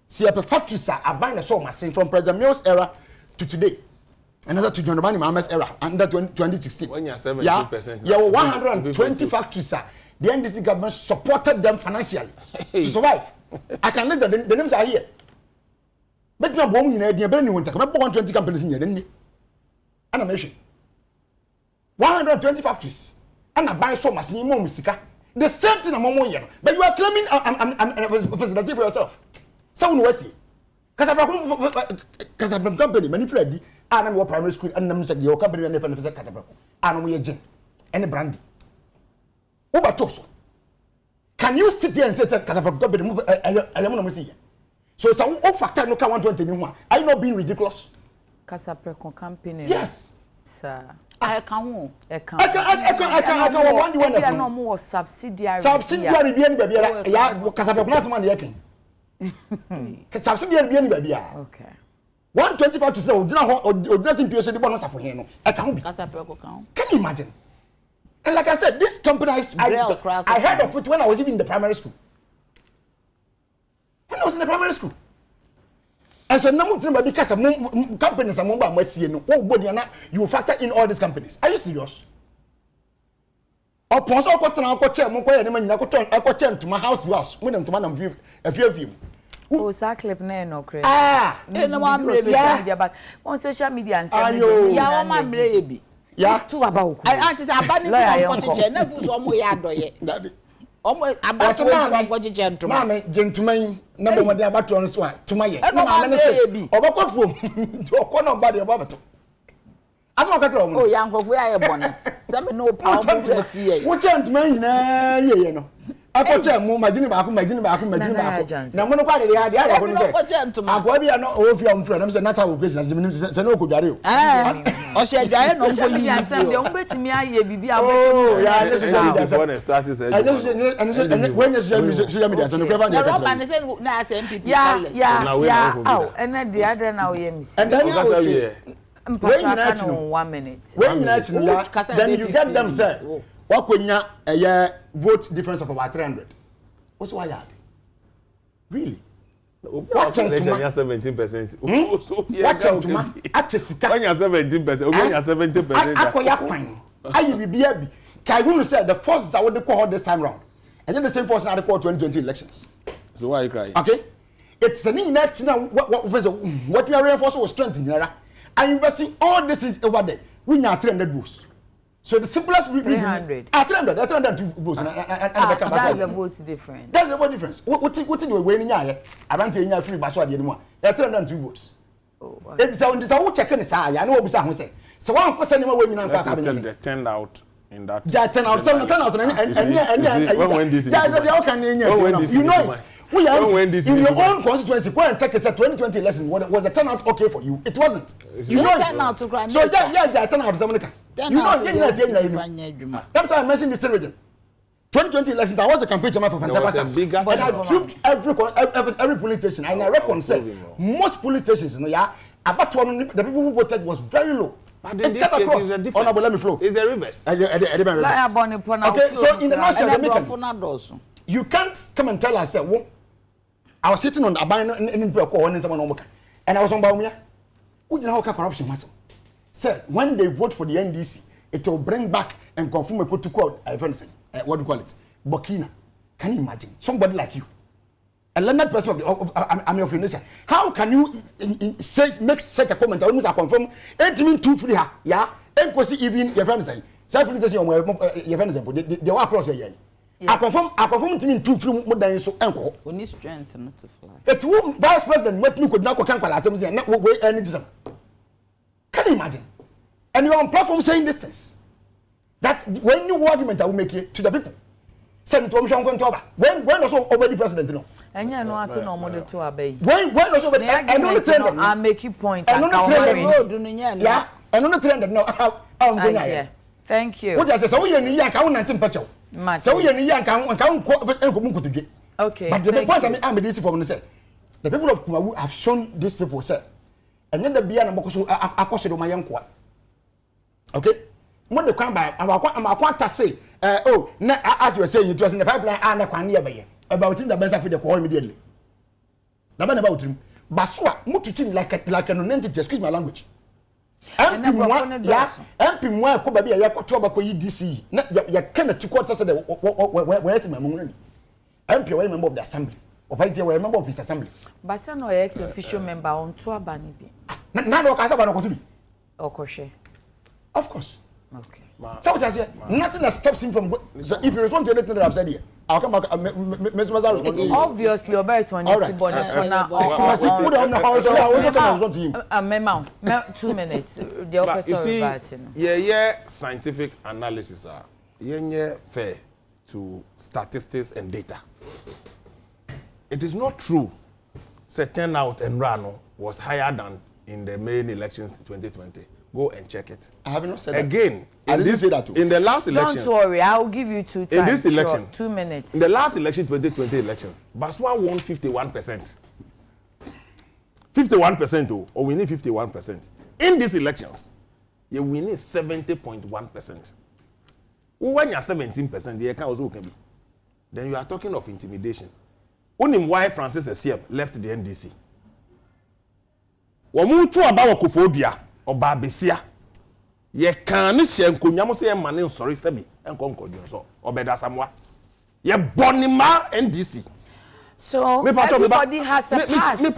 C: See, a factories are buying a so much from President Mills era to today. Another to John Obani Mama's era under 2016.
B: When you're 70%.
C: Yeah, 120 factories are. The NDC government supported them financially to survive. I can list the names are here. But now, bomb in the brand new ones. I come up 120 companies in here, didn't you? And I'm 120 factories. And I buy so much in Mumsika. The same thing among one year. But you are claiming I'm representative for yourself. Someone was see. Because I'm company, many Freddy, and I'm primary school, and I'm saying your company and the Casablanca. And we are gin. And a brandy. Over Toso. Can you sit here and say Casablanca company? I am not see. So it's a factor no 120. Are you not being ridiculous?
A: Casablanca company.
C: Yes.
A: Sir.
D: I can't.
C: I can't.
A: No more subsidiary.
C: Subsidiary be any baby. Yeah, Casablanca man yakin. Subsidiary be any baby.
A: Okay.
C: 125 to say, or dressing PSC the bonus for him. I can't be.
D: Can
C: you imagine? And like I said, this company I heard of it when I was even in the primary school. When I was in the primary school. And so now because of companies and mobile you factor in all these companies. Are you serious? Or sponsor to my house to house when I'm to man a few of you.
A: Oh, sa clip na no credit.
D: No one
A: social media but on social media and say
D: ya o ma mre bi.
A: Ya to about.
D: I anti abani ti ko chiche na fu so mo ya doye. Omo abaso ti ko chiche ntoma.
C: Mama gentleman na bo mode abato no so a toma ye. Na mama ne say obakọ fuom. Okọ na oba de oba beto. Asọ ka tro mo.
D: Oh ya nkofo ya ye bonu. Se me no pa omo to fie.
C: Wo gentleman nyina ye no. Akoche mu magini ba ko. Na mo no kwa de ya de ko no say. Akwa bia no o fia mfre na say nata wo kwesi na say no ko dware o.
D: O se dware no ko yi
A: ansem de on betimi aye bibi a
C: oh ya this
B: one started
C: and when you social media so no kweva
D: na roba ne say na SMPP
A: yeah oh and the other now ye mi
C: and then
A: when you know 1 minute
C: when you know then you get them say wakonya vote difference of about 300 what's why that really
B: what election 17%.
C: What chantuma atesika
B: when you 17%, when you 70%.
C: Akoya kwan. Ayi bibia bi. Kai who say the forces that would call this time round. And then the same force now they call 2020 elections.
B: So why are you crying?
C: Okay? It's an inaction now what we are reinforcing was strength in and investing all this is over there. We now 300 votes. So the simplest reason
A: 300.
C: 302 votes
A: that's the votes difference.
C: That's the vote difference. What the way in ya? I don't say you free baswa the anymore. 302 votes.
A: Oh.
C: It's a checking this I know what we say. So one for sending away in
B: the turnout in that.
C: Yeah, 10 out, 7 out, and
B: when this is
C: you know it. We are in your own constituency. Go and check it. 2020 election was the turnout okay for you? It wasn't. You know it. So yeah, turnout is America. You know, that's why I mentioned this region. 2020 elections, I was the campaign chairman for Fantabasa. And I trooped every police station. And I reckon say most police stations, you know, yeah, about the people who voted was very low.
B: But in this case, it's a difference.
C: Honorable, let me flow.
B: It's the reverse.
C: Okay, so in the nation, you can't come and tell us, well, I was sitting on a banner in Poko and someone and I was on Baumia. Who did how corruption muscle? Sir, when they vote for the NDC, it will bring back and confirm a protocol, what do you call it? Burkina. Can you imagine? Somebody like you, a learned person of your nation. How can you make such a comment? I almost confirm. It mean 2 free, yeah? And because even your friends say, self-realization, your friends, they walk across the year. I confirm to mean 2 free more than so uncle.
D: We need strength not to fly.
C: It's who vice president what me could not come and say, not way energy. Can you imagine? And you're on platform saying this things. That when you argument I will make it to the people. Send it to Mshanko when also already president, you know.
A: And you know, I say no more to obey.
C: When also and on the trend,
A: I make you point.
C: And on the trend, yeah. And on the trend, no, I'm going here.
A: Thank you.
C: What I say, so we are in Yank, I want 19 petrol. So we are in Yank, I can't to get.
A: Okay.
C: But the point I'm this from the the people of Kumawu have shown these people, sir. And then the Biana Mokoso, I my young quad. Okay? When the crime by I'm quite to say, oh, as you were saying, it was in the pipeline and a quania by about him, the best of the call immediately. Nothing about him. Baswa, mutuchin like an entity, excuse my language. MP moi ko ba bia ya kwato ba ko EDC na ya kana tukwa sasa de where to my money MP we member of the assembly of IT we member of his assembly
A: but say no ex official member on to abani bi
C: na do ka saba na ko to bi
A: okoshe
C: of course
A: okay
C: so what I say nothing that stops him from so if you respond to anything that I've said here I'll come back
A: obviously obeys on
C: it
A: but now memo 2 minutes the officer reverting
B: yeah scientific analysis are fair to statistics and data. It is not true say turnout and Rano was higher than in the main elections 2020. Go and check it.
C: I have not said that.
B: Again,
C: I didn't say that too.
B: In the last elections.
A: Don't worry, I will give you 2 times.
B: In this election,
A: 2 minutes.
B: In the last election, 2020 elections, Baswa won 51%. 51%, or we need 51%. In these elections, we need 70.1%. When you're 17%, the account also can be. Then you are talking of intimidation. Only why Francis Essiem left the NDC. Wamutu abawa kufobia. Oba besia ye kan ne hye nkonyam se ye mane nsori sebi enko nkodun so obeda samwa ye bonima NDC
A: So everybody has a past.
B: Please.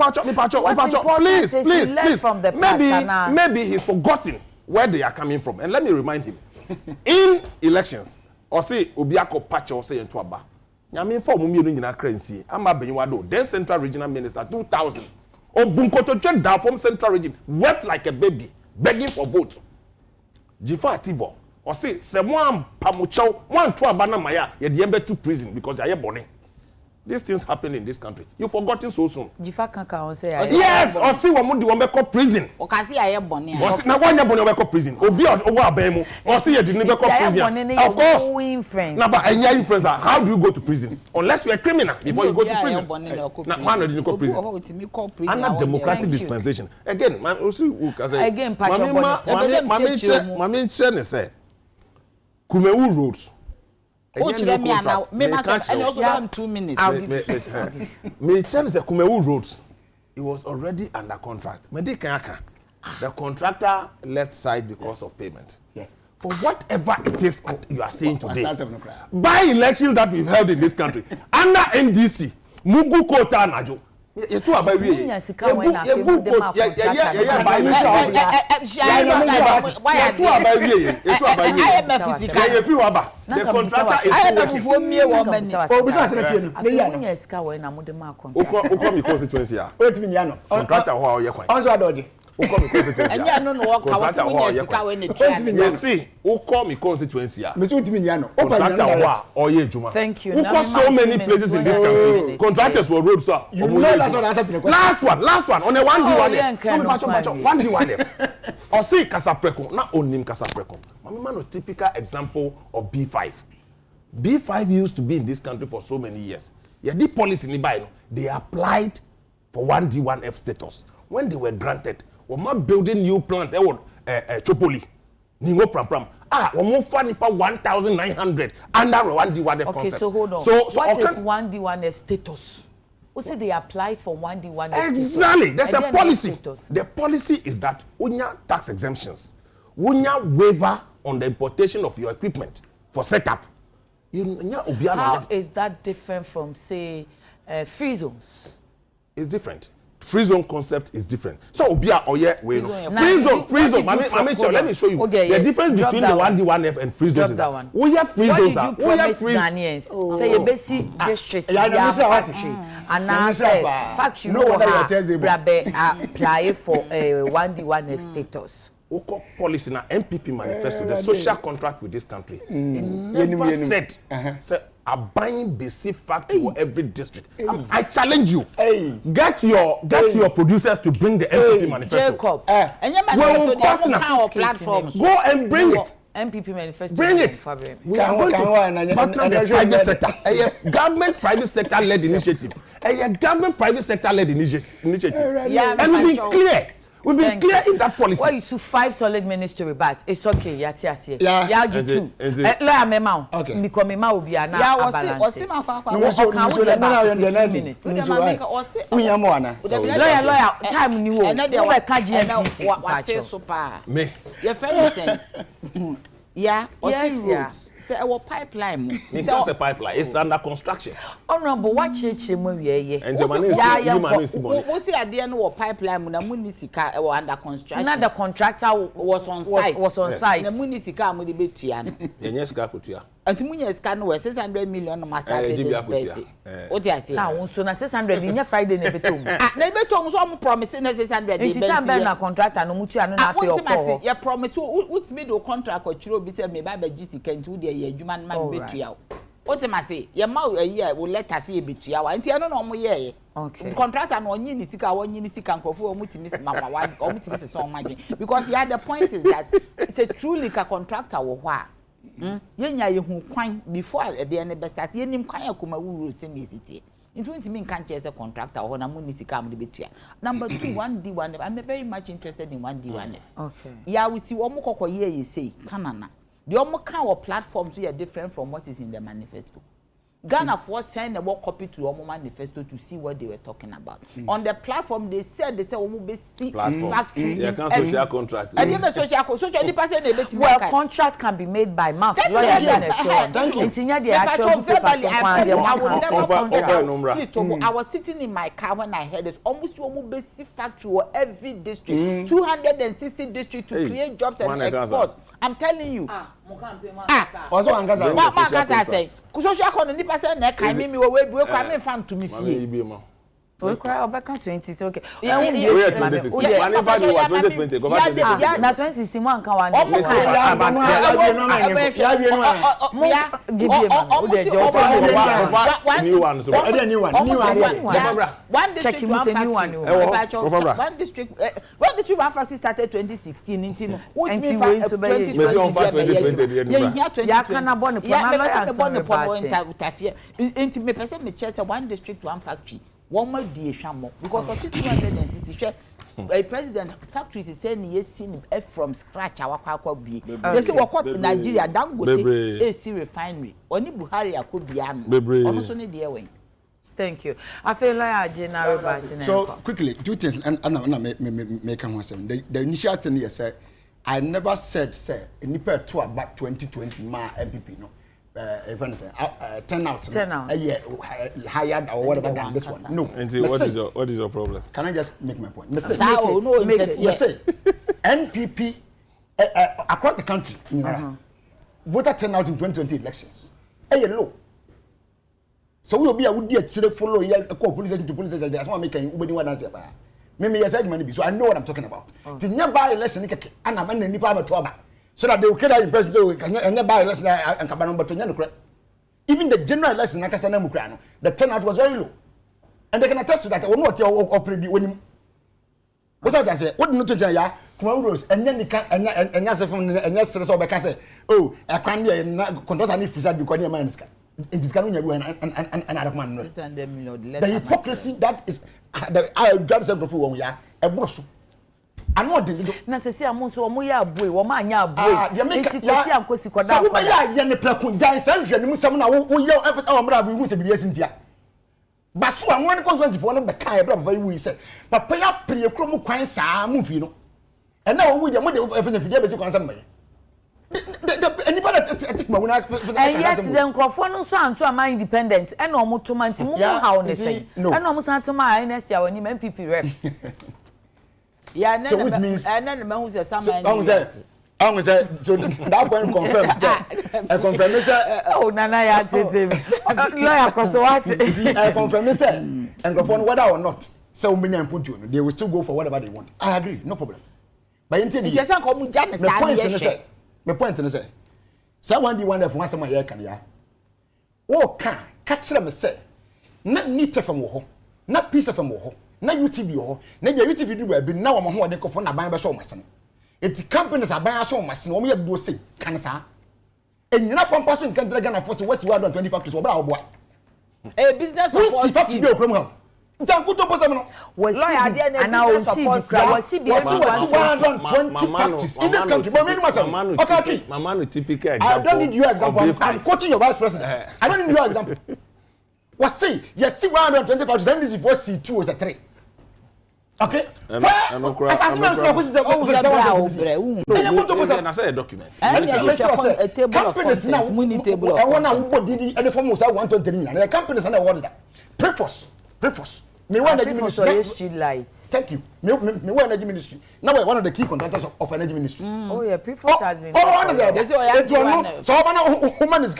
A: From the past,
B: maybe he's forgotten where they are coming from. And let me remind him. In elections, or say Obiako Pacho or say Ntuaba. Nyame for mumi nyina kransi. Ama Benwado, then Central Regional Minister 2000. Obunkoto down from Central Region, wept like a baby, begging for votes. Jifa Ativo. Or say, Semwan Pamucho, one to Abana Maya, ye the to prison because they are born. These things happen in this country. You've forgotten so soon.
A: Jifa Kanka say,
B: yes, or see what Mundi Wambeko prison.
D: Or Kasi I am born.
B: Now, one year Wambeko prison. Or be out over Bemo, or see a didn't prison. Of course, now, but any influence, how do you go to prison? Unless you're a criminal before you go to prison. Now, one didn't go prison. Under democratic dispensation. Again, man, also,
A: again,
B: Mami Chen say, Kumewu roads.
D: Oh, me now. Me and also have 2 minutes.
B: Me Chen say Kumewu roads. It was already under contract. The contractor left side because of payment. Yeah. For whatever it is you are saying today, by elections that we've held in this country, under NDC, Mugu Kota Najo. You two about we. The contractor is constituency. You see, who call me constituency? Thank you. So many places in this country, contractors were roads. You know that's what I said to the question. Last one. On a 1D1. Or see Casapreco, not only Casapreco. I'm a typical example of B5. B5 used to be in this country for so many years. Yeah, the policy in the they applied for 1D1F status. When they were granted, we're not building new plant. Chopoli, Ningo Pram. We're more funny for 1,900 under 1D1F concept.
A: Okay, so hold on.
B: So
A: what is 1D1F status? Who said they applied for 1D1F
B: exactly. There's a policy. The policy is that unya tax exemptions, unya waiver on the importation of your equipment for setup.
A: How is that different from, say, free zones?
B: It's different. Free zone concept is different. So Obia Oye we know. Free zone. Let me show you the difference between the 1D1F and free zones. We have free zones.
A: We have free Ghanaians. Say a basic district. Yeah, factory. And now say factory. No one apply for a 1D1F status.
B: Oko policy na MPP manifesto the social contract with this country. Never said a buying basic factory for every district. I challenge you. Get your producers to bring the MPP manifesto.
A: Jacob.
D: Platforms.
B: Go and bring it.
A: MPP manifesto.
B: Bring it. We are going to partner the private sector. A government-private sector-led initiative. A government-private sector-led initiative. And we've been clear. We've been clear in that policy.
A: Well, you to 5 solid ministry but it's okay. Yeah. You too. Lawyer memo. Okay. Because memo will be an balance. Lawyer. Time new.
B: Me.
D: Your friend. Yeah. Yes. Our pipeline.
B: It's not a pipeline. It's under construction.
A: Honorable, what church we are
B: and human is
D: what's the idea of pipeline? The municipal or under construction.
A: Not the contractor
D: was on site.
A: The
D: municipal would be Tian.
B: Yes, Kakutia.
D: And Munis can wear 600 million master. What I say
A: now, so 600 in your Friday never told me.
D: Never told some promising 600.
A: It's time a contractor no mutu and not
D: your promise. What's me do contract or chiro be said me by GC can do the human man betray out. What am I say? Your mouth a year will let us see a betray out. And I don't know more year. Okay. Contract and one unistica, one unistica, or multimis mama, or multimis song magic. Because the point is that it's a truly a contractor or what? Yenya you quine before the end of the start. Yenim quine kuma wuru city. It won't mean can't chase a contractor or a municipal betray. Number 2, 1D1. I'm very much interested in 1D1. Okay. Yeah, we see one more year you say, Kanana. The Omoka or platforms are different from what is in the manifesto. Ghana for send a work copy to Omo manifesto to see what they were talking about. On the platform, they said Omo be see factory.
B: Yeah, can social contract.
D: And even social person
A: well, contract can be made by mouth. Thank you.
D: I was sitting in my car when I heard this. Almost Omo be see factory or every district, 260 districts to create jobs and export. I'm telling you.
C: Also, Angasa.
D: Angasa say, social contract. Person na kai me we kwa me fan to me fie
A: we cry over 20 okay
B: na
A: 2016 one kan one
D: one district one factory started 2016 into which mean 2020
A: ya kana born
D: into me person me chese one district one factory one more die hwamo because of 260 share a president factories is saying yes seen from scratch awakwa bie they say work Nigeria Dangote AC refinery oni Buhari akobia no ono so ne de wen.
A: Thank you. I feel like general Basin.
C: So quickly, two things and make one seven. The initial thing you said, I never said say nipa to about 2020 ma MPP no. If I say 10 out. Higher or whatever than this one. No.
B: What is your problem?
C: Can I just make my point? Say NPP across the country, voter turnout in 2020 elections. Low. So we will be a would actually follow police station to police station. That's why I'm making one answer. Maybe yes, so I know what I'm talking about. The nearby election, and I'm in the Nipa so that they will get in person. And nearby election and Cabanon, but even the general election, like I said, the turnout was very low. And they can attest to that. I will not tell operate when what's that I say? What not to Jaya, Kumaros, and then and yes, and yes, so I can say, oh, I can't conduct any free because your man's it is coming and other man. The hypocrisy that is the I got some before we are a brosu. I'm not doing it.
A: Nasesi amonso omo ya aboe wo ma anya aboe enti kosi amkosi koda
C: koda. So we ya ye ne prekun jan san hwe nim sam na wo ye amra bi hu se bibia sintia. Baso an one conference for no be kan e do papa wi se. Papa ya pre krom kwan saa mu fi no. E na wo wi de mo de fidie be si kwan sam me. Anybody take my winner
A: and yet the microphone no so anto am independent and no moto manti mu how ne say and no mo san to my next year when MPP rep.
D: Yeah,
C: so which means
D: and then the who say some
C: so that point confirms that I confirm say
A: oh nana ya tete lawyer koso what
C: I confirm say and confirm whether or not so many put you they will still go for whatever they want. I agree, no problem. But in
D: you just come jam say
C: my point is say one day one for some year can ya o kan catch them say na need from ho na piece from ho na UTV ho na bia UTV do ba bi na wo ho de kofo na ban be so masene eti companies aban so masene wo me do say kan sa enyina pampa so nkan drag na force west 120 factories wo bra wo boa
D: business support
C: factory be okrom ha Janku to posa no.
A: Lawyer there na o support was CBS
C: 120 factories in this country. But many must okay.
B: Mama no typical example.
C: I don't need your example. I'm quoting your vice president. I don't need your example. Was say yes 120 factories then this is for C2 was a 3. Okay?
B: And I say a document.
C: A table of contents. We need table. I want to did any form was 120 and the companies and awarded that. Preface. Me one energy ministry
A: street lights.
C: Thank you. Me one energy ministry. Now we're one of the key contractors of energy ministry.
A: Oh yeah, preface has been.
C: So woman is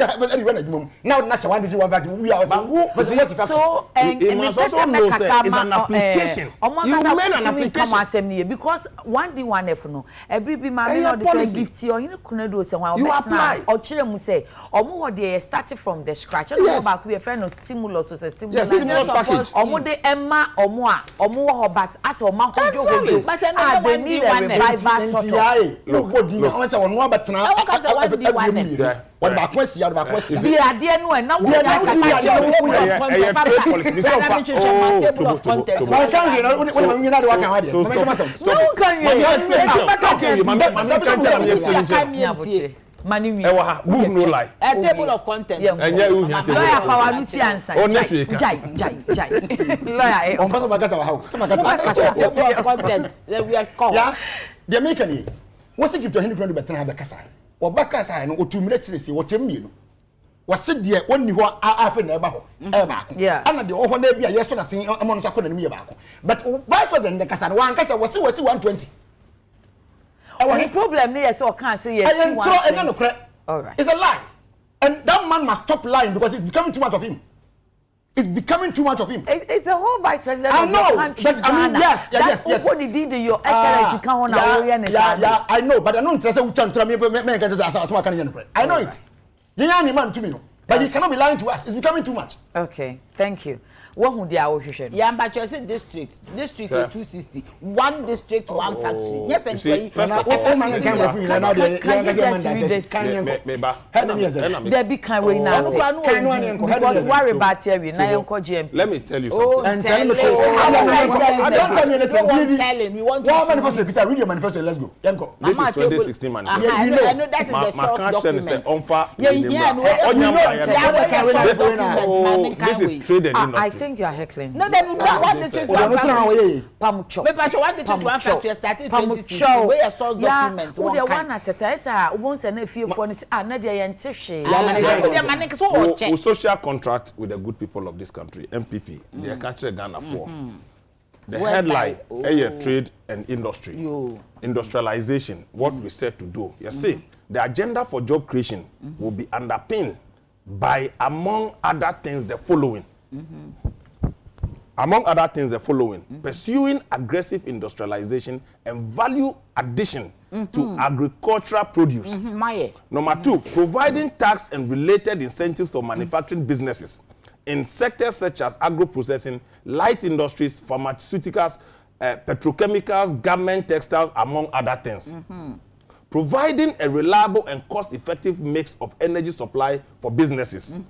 C: now national one one factory we are
A: so and
B: must also know that it's an application.
A: You made an application because one day one F no every be man no the gift or you kuna do say one
B: apply
A: or chire mu say omo dey starting from the scratch no back we friend no stimulus to say
C: stimulus package
A: omo dey emma omo ho but as omo hojo
D: but they need a revival sort of
C: nobody I say one batna what back question you back question
A: be ade no e na wo ya
C: I
A: Mani mi.
B: Ewa book no lie.
D: A table of contents.
B: Enye u nya table.
A: Lawyer for our Lucy answer. Jai. Lawyer.
C: On pass magasa wa how. Some magasa.
D: Table of contents. We are called.
C: Yeah. The make any. What's it give to Henry Crown better na bekasa. Wo bakasa no otumire chiresi wo temmi no. Wase de wonni ho afa na eba ho. E ba ko. Ana de oho na bia yeso na sen amon so akọ na nim ye ba ko. But vice president the kasa no wan kasa wase 120.
A: The problem is so can't say yes.
C: All right. It's a lie. And that man must stop lying because it's becoming too much of him. It's becoming too much of him.
A: It's a whole vice president
C: of
A: the country.
C: But I mean, yes.
A: That's what he did in your excellency.
C: Yeah, I know. But I know interested I know it. Man to me. But he cannot be lying to us. It's becoming too much.
A: Okay, thank you. What would the ocean?
D: Yeah, but you said district 260. One district, one factory. Yes, and
B: first of all,
A: there be kind way now. Because worry about here, we now GNPC.
B: Let me tell you something.
C: And tell me. Don't tell me anything. We want to manifesto. Peter, read your manifesto. Let's go.
B: This is 2016 manifesto.
D: I know that is the soft document.
B: This is trade and industry.
A: I think you are heckling.
D: No, then one district one factory. Pamucho. But one district one factory started 2016. Where you saw document.
A: Who the one at the once and a few for another yantishi.
B: Social contract with the good people of this country, MPP. They are country Ghana for. The headline, trade and industry. Industrialization, what we said to do. You see, the agenda for job creation will be underpinned by, among other things, the following. Among other things, the following. Pursuing aggressive industrialization and value addition to agricultural produce. Number 2, providing tax and related incentives for manufacturing businesses in sectors such as agro-processing, light industries, pharmaceuticals, petrochemicals, garment, textiles, among other things. Providing a reliable and cost-effective mix of energy supply for businesses.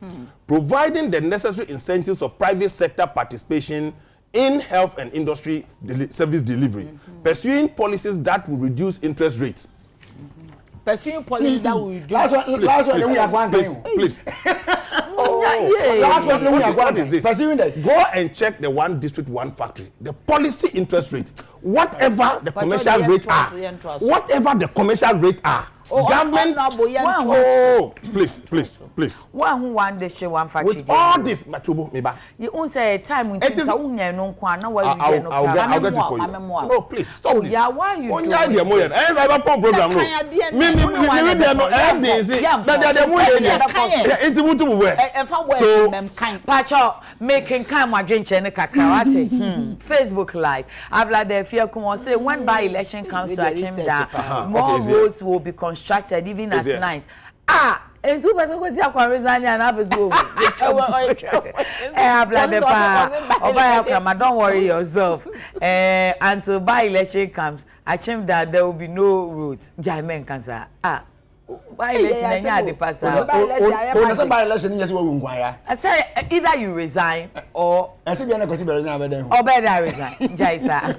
B: Providing the necessary incentives of private sector participation in health and industry service delivery. Pursuing policies that will reduce interest rates.
D: Pursuing policies that will reduce...
C: Last one,
B: please.
C: Last one,
B: what is this?
C: Pursuing that.
B: Go and check the one district, one factory. The policy interest rate. Whatever the commercial rate are. Whatever the commercial rate are. Government. Please.
A: One district, one factory.
B: With all this, Matubo, Meba.
A: You won't say time when
B: I'll get it for you. No, please stop this.
A: Yeah, why you doing
B: it? I have a program. So,
A: Pacho making kind of drink and Facebook Live. I've like the fear come on say when by election comes to achieve that more roads will be constructed even at night. And 2 person was here resign and have his own. Don't worry yourself. Until by election comes, achieve that there will be no roads. Jaimen cancer. By election and ya the pass out.
C: By election, yes,
A: I say either you resign or
C: better
A: resign. Jaisa.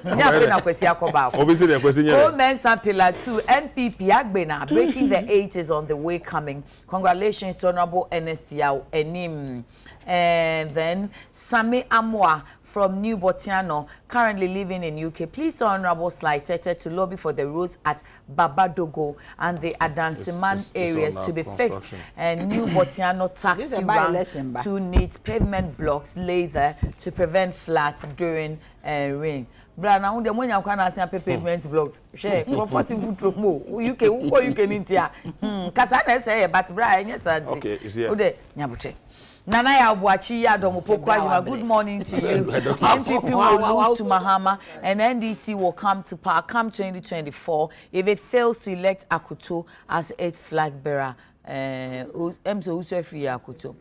B: Obviously, the question.
A: Old Mensa Pillar 2, NPP Agbena breaking the 80s on the way coming. Congratulations to Honorable NSTL Enim. And then Sami Amwa from New Botiano, currently living in UK. Please, Honorable Slighted to lobby for the roads at Babadogo and the Adansiman areas to be fixed. And New Botiano taxi rank to need pavement blocks laid there to prevent floods during rain. Brana, when you can pavement blocks, share comfortable to move. You can India. Kasana say, but Brian, yes,
B: okay, is here.
A: Nana Yabuachi Yadomopokwa, good morning to you. NPP will lose to Mahama and NDC will come to power come 2024 if it fails to elect Akuto as its flag bearer. Akuto.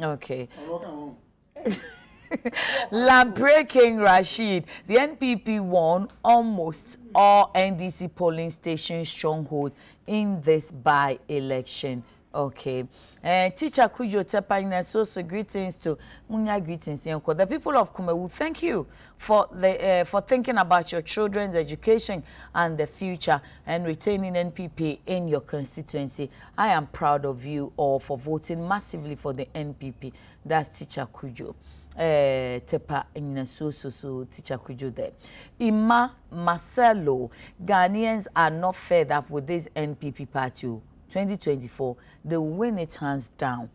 A: Okay. Breaking Rashid, the NPP won almost all NDC polling station stronghold in this by-election. Okay. Teacher Kujo Tepagna, so greetings to Munya greetings. The people of Kumewu, thank you for thinking about your children's education and the future and retaining NPP in your constituency. I am proud of you all for voting massively for the NPP. That's Teacher Kujo. Tepa so Teacher Kujo there. Ima Marcelo, Ghanaians are not fed up with this NPP party. 2024, they will win it hands down.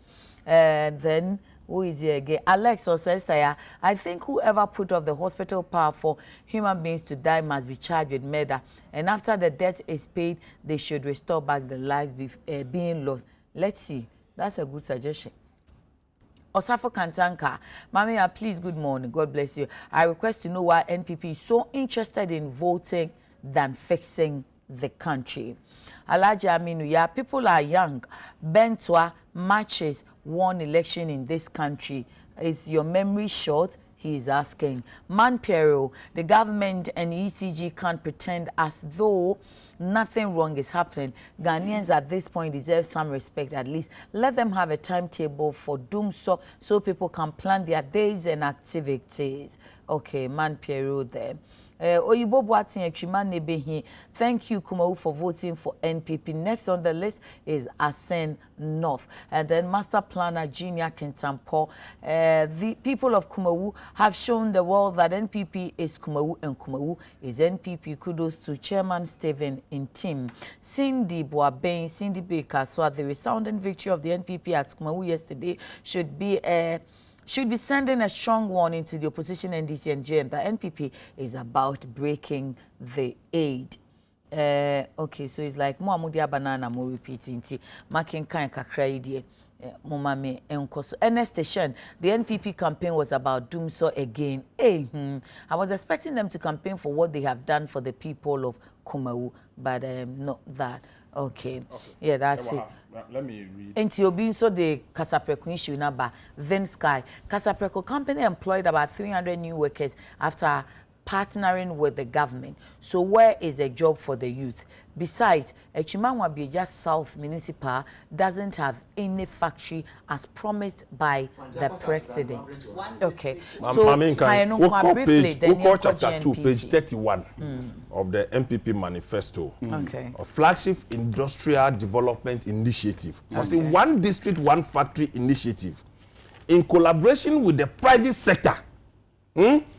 A: Then, who is here again? Alex Osesaya, I think whoever put off the hospital power for human beings to die must be charged with murder. And after the debt is paid, they should restore back the lives being lost. Let's see. That's a good suggestion. Osafo Kantanka, Mamia, please, good morning. God bless you. I request to know why NPP is so interested in voting than fixing the country. Alaji Aminu, yeah, people are young. Bentwa matches won election in this country. Is your memory short? He is asking. Manpero, the government and ECG can't pretend as though nothing wrong is happening. Ghanaians at this point deserve some respect at least. Let them have a timetable for doom so people can plan their days and activities. Okay, Manpero there. Oyibo Boatin Ekriman Nebehi. Thank you, Kumawu, for voting for NPP. Next on the list is Asen North. And then Master Planner Junior Kentampo. The people of Kumawu have shown the world that NPP is Kumawu and Kumawu is NPP. Kudos to Chairman Stephen in team. Cindy Boabain, Cindy Baker. So the resounding victory of the NPP at Kumawu yesterday should be sending a strong warning to the opposition NDC and JM that NPP is about breaking the aid. Okay, so it's like mo amudia banana mo repeating ti making kind kakra idea mama me enkoso. Ernest Station, the NPP campaign was about doom so again. I was expecting them to campaign for what they have done for the people of Kumawu, but not that. Okay. Yeah, that's it.
B: Let me read.
A: Into your being so the Casapreco issue number, then Sky. Casapreco company employed about 300 new workers after partnering with the government. So where is the job for the youth? Besides, Echimanwa just South Municipal doesn't have any factory as promised by the president. Okay. So,
B: briefly, chapter 2, page 31 of the MPP manifesto.
A: Okay.
B: A flagship industrial development initiative. Okay. One district, one factory initiative. In collaboration with the private sector.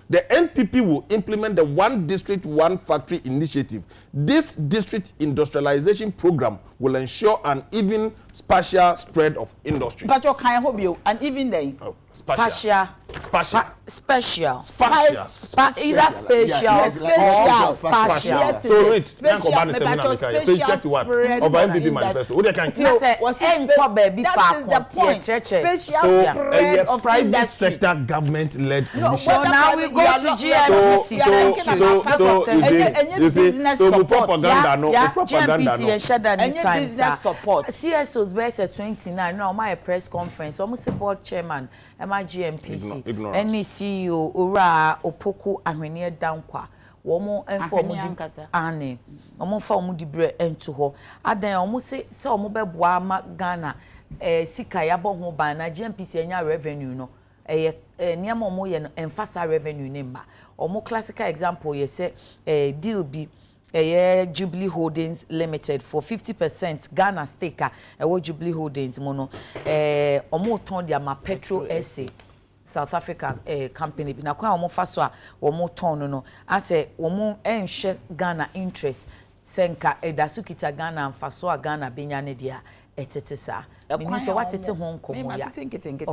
B: The NPP will implement the one district, one factory initiative. This district industrialization program will ensure an even spatial spread of industry.
D: But you can't hope you, and even then,
A: spatial.
D: Spatial.
A: Either spatial.
B: So wait, page 31 of our NPP manifesto.
D: That is the point.
B: So a private sector government-led initiative.
A: So now we go to GNPC.
B: So propaganda, no
A: GNPC and shut down
D: any business support.
A: CSOs verse 29. No, my press conference. Almost a board chairman. My GNPC. Any CEO Ura Opoku Ahwenia Dankwa. Womo inform ane. Omo fa omo dibre ento ho. Adan omo se omo beboa ma Ghana sika yabo ho ban na GNPC enya revenue no. Niam omo ye emphasize revenue nimba. Omo classical example ye say deal be Jubilee Holdings Limited for 50% Ghana stake Jubilee Holdings mono omo ton dia ma petrol SA South Africa company na kwa omo faso a omo ton no ase omo enhwe Ghana interest senka edasukita Ghana faso a Ghana benya ne dia etetesa menim so watete ho nkomo ya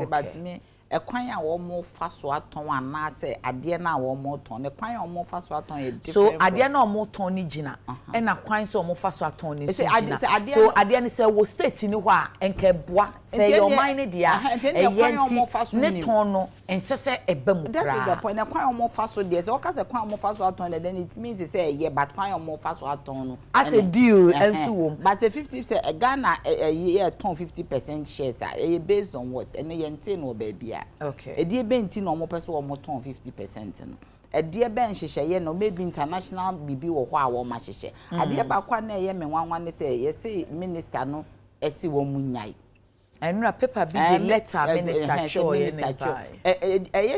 D: but me ekwan a wo mo faso aton ana se ade na wo mo ton ne kwan a mo faso aton e different
A: so ade na mo ton ni gina e na kwan so mo faso aton ni so gina so ade ni se wo state ni ho a enke boa se your mind dia yenti ne ton no ensese eba mu kra
D: that is the point na kwan mo faso dia se o ka se kwan mo faso aton then it means say yeah but kwan mo faso aton no
A: as a deal enso wo
D: but the 50 say Ghana year ton 50% shares are based on what and yenti no baby.
A: Okay.
D: Edie benti no mo pese wo mo ton 50% no. Edie ben hyehyeye no maybe international bibi wo ho a wo ma hyehye. Ade ba kwa na ye menwanwa ne say ye say minister no esi wo munyai
A: enura paper bi the letter minister cho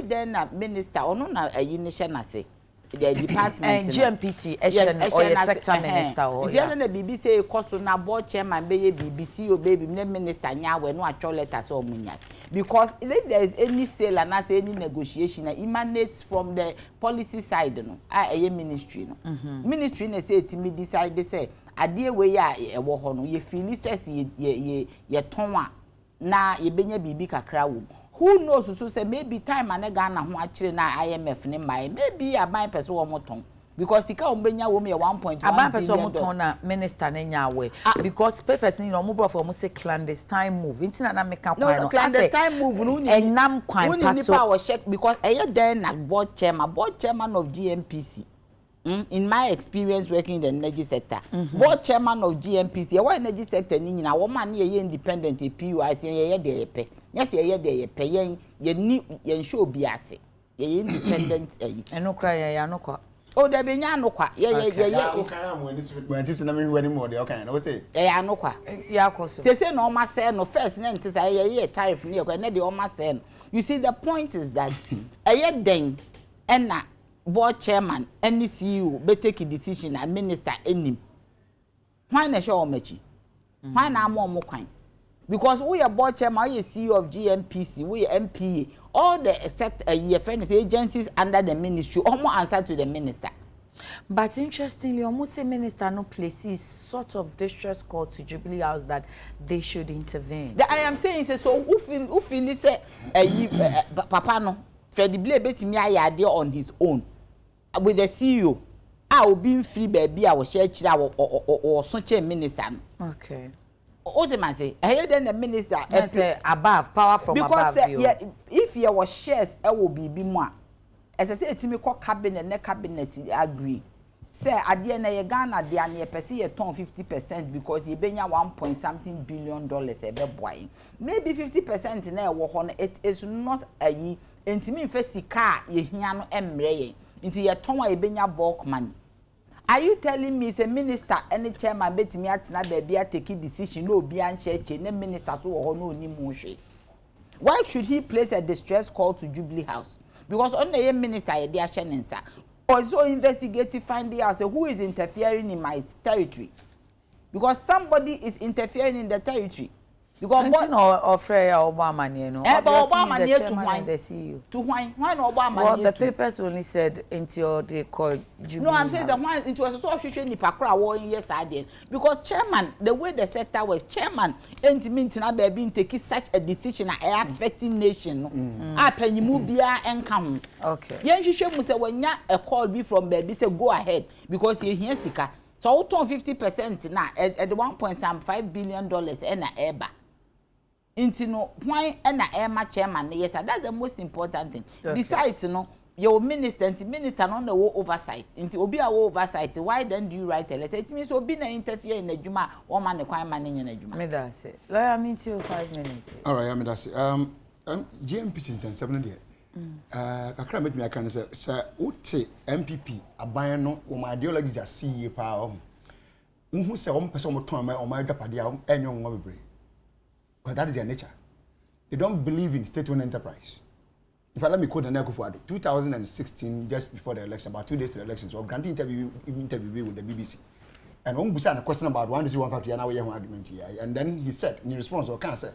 D: den na minister ono na ayi ne hye na se the department
A: GNPC or sector minister or
D: yeah na BBC koso na board chairman be BBC o baby na minister nya we no acho letter so munyai because if there is any sale and any negotiation that emanates from the policy side no ministry no ministry na say timi decide say ade we ya ewo ho no ye feel says ye ton a na ye benya bibi kakra wo who knows so say maybe time and Ghana ho akire na IMF ne mai maybe aban person wo moton because sika ombenya wo me 1.1
A: aban person wo moton na minister na nya we because papers ni no mo bro for mo say clandestine move intina na make kwan no
D: clandestine move no ni
A: enam kwan paso
D: ni power check because then na board chairman of GNPC in my experience working in the energy sector board chairman of GNPC why energy sector ni nyina wo man ye independent PUIC ye de yepe yes ye de yepe ye show bi ase ye independent
A: eno kra ya no kwa
D: oh there be nya no kwa ye
C: okay am when this na me wani more dey okay na we say
D: ya no kwa
A: ya koso
D: they say no ma say no first na ntisa ye tariff ni kwa na dey o ma say no you see the point is that den na board chairman any CEO be take a decision and minister enim why na show omachi why na am kwan because we are board chairman we are CEO of GNPC we are MPA all the agencies under the ministry almost answer to the minister.
A: But interestingly, almost say minister no places sort of distress call to Jubilee House that they should intervene.
D: I am saying so who feel say papa no Freddie Blay betimi ayade on his own with the CEO I will be free baby I will share chira or such minister.
A: Okay.
D: Say then the minister
A: say above power from
D: because
A: above
D: because if you was shares will be more as I say etimi call cabinet ne cabinet agree say ade na ye Ghana de an ye pese ye ton 50% because ye benya 1.something billion e be boy maybe 50% na e wo ho it is not a yi entimi fesika ye hia no emre ye nti ye ton a ye benya bulk money. Are you telling me say minister any chairman betimi atena baby a take decision no obi an share ne minister so wo ho no ni mu hwe? Why should he place a distress call to Jubilee House? Because on the minister they are sharing also investigate to find out who is interfering in my territory because somebody is interfering in the territory because
A: what no Freya Obama no
D: Obama near to
A: why the CEO
D: to why Obama
A: well the papers only said into they call Jubilee
D: no I'm saying that why it was so official ni pakra war yes I did because chairman the way the sector was chairman ain't mean to not be taking such a decision affecting nation apanimu bia enka
A: okay
D: yen hwehwe mu say wanya a call be from baby say go ahead because you hear sika so out 50% na at the 1.5 billion dollars na eba into no why na ema chairman yes that's the most important thing okay. Besides no your minister no na wo oversight into obi a wo oversight why then do you write a letter it means obi na interfere in adwuma o man ne kwan man ne adwuma
A: me that say lawyer me till 5 minutes
C: all right me that say GNPC in 7 there kakra make me akan say uti MPP aban no wo my ideologies are see pa o hu say o person mo ton o my dapade a enyo nwa bebre because that is their nature. They don't believe in state-owned enterprise. In fact, let me quote Adekye for 2016, just before the election, about 2 days to the elections, so granted interview with the BBC. And when we asked a question about 150 and now we have an argument here, and then he said, in response, or can't say,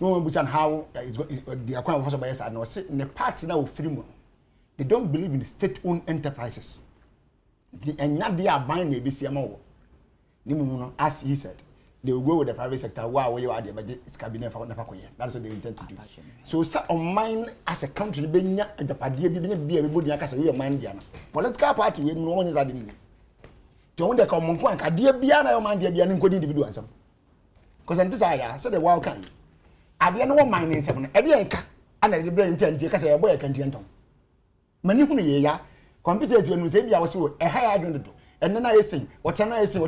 C: no one was how the account of bias and was in the party now of freedom. They don't believe in state-owned enterprises. And not they are buying a BCMO. As he said. They will go with the private sector. Wow, where you are there, but it's cabinet for never. That's what they intend to do. So, on mine as a country, the party, everybody can say we are mind Diana. Political party, no one is adding. Don't the common one, dear Biana, your mind, dear Biana, good individual. Because I'm desire, said the wild kind. I didn't know mine in 7. Edianka, and I didn't intend to because I wear a canton. Many ya computers when we say I was a higher than and then I say, what can I say?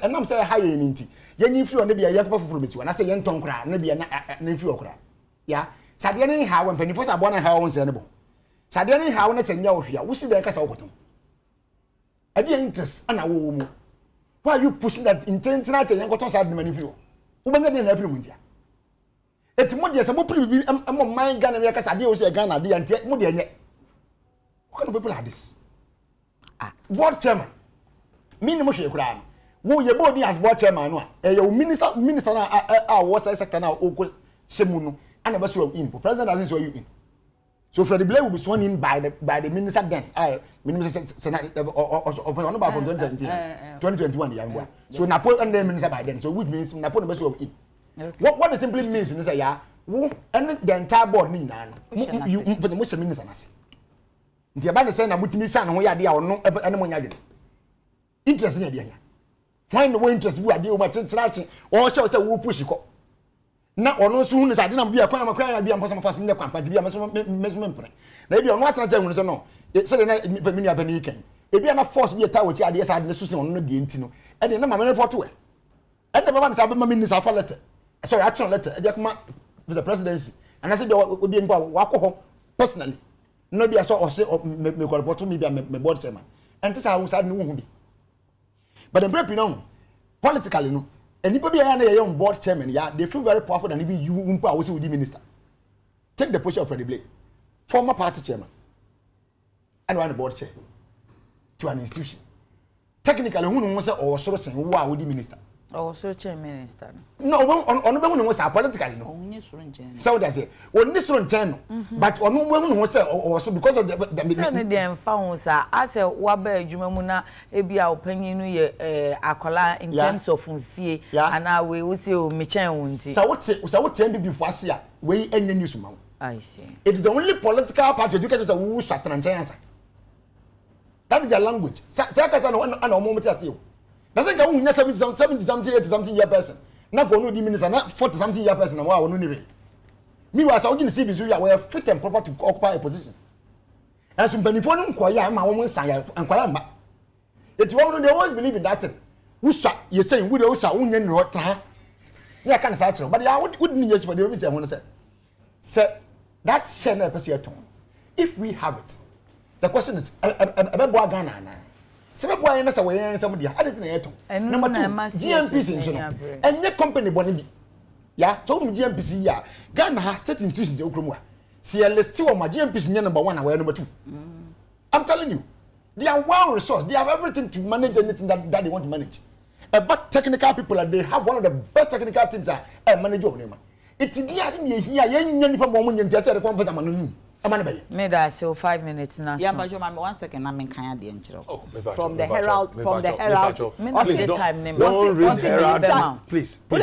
C: And I'm saying high in tea. Yen flew on the Yakuba for me, and I say young Tom cry, maybe an influence cry. Yeah, Sadiani how when Penny was a one and how on Senable. Sadiani how and send you here, we see the Castle. I didn't interest and a woman. Why are you pushing that intentional and got on side the manifesto? Ubanga dey na free muntia. Eti mo dey say mo pri bi mo man Ghana me kasa dey o say Ghana dey antie mo dey enye. What kind of people are this? Board chairman. Me ni mo hwe kura no. Wo ye board as board chairman no a. Your minister na was sector na okol shemu no. And never saw in. President doesn't show you in. So Freddie Blair will be sworn in by the minister then. Minister Senate or from 2017, 2021. Yeah. So Napoleon and the minister by then. So which means Napoleon never saw in. What it simply means is that yeah, and the entire board mean you for the most minister. The abandoned saying about me son who idea or no anyone idea. Interesting idea. Why no interest we are deal much or shall say we push it. Na ono so hu sade na bia kwan makwan bia mposo mfase ne kwampa bia mesomempre na bia ono atran se hu se no se de na family abani kan e bia na force bia ta wuchi ade sade ne susu ono no de enti no e de na ma report we e de baba na sa baba minister afa letter sorry action letter e de kuma for the presidency and I said obi nko wakoho personally no bia so o se me report me bia me board chairman and this how sade no hu bi but the break no politically no anybody na board chairman, yeah, they feel very powerful than even you who say minister. Take the position of Freddie Blair, former party chairman, and one board chair to an institution. Technically, who knows or so saying who are the minister?
A: Or so chair minister.
C: No, on the one was politically no. So that's it. On this one channel, but on no one was or so because of
A: the found as a wabe jumamuna ebia opinion ye akola in terms of fee and now we will see Michen wunti. So what tell me before Asia we any news man. I see.
C: It is the only political party educators who satan and giants. That is their language. Sakas and moment as you. Doesn't go in 70 something 80 something year person. Na go no di minister na 40 something year person na wa no ni re. Me was out in the CV so you are fit and proper to occupy a position. And some benefit no ko ya ma wo san ya ankwala mba. It won they always believe in that thing. Usa you saying we dey usa unye ni ro tra. Ya kan sa chiro but ya would mean yes for the say won say that share na person at if we have it. The question is about Ghana na. Some boy na say we somebody how did na yeto. Number 2 GNPC nso no. Enye company boni bi. Yeah, so GNPC ya. Ghana has certain institutions e okromu a. See list o ma GNPC nye number 1 and we number 2. I'm telling you. They are well resourced. They have everything to manage anything that they want to manage. But technical people and they have one of the best technical things are manage your name. It's the idea here yen nipa mo mo nyente say the conference amanu.
A: Me da so 5 minutes now.
D: Yeah, but you 1 second. I mean, can you from the
B: Herald?
D: From the Herald.
A: Please don't
B: read the Herald. Please.
D: What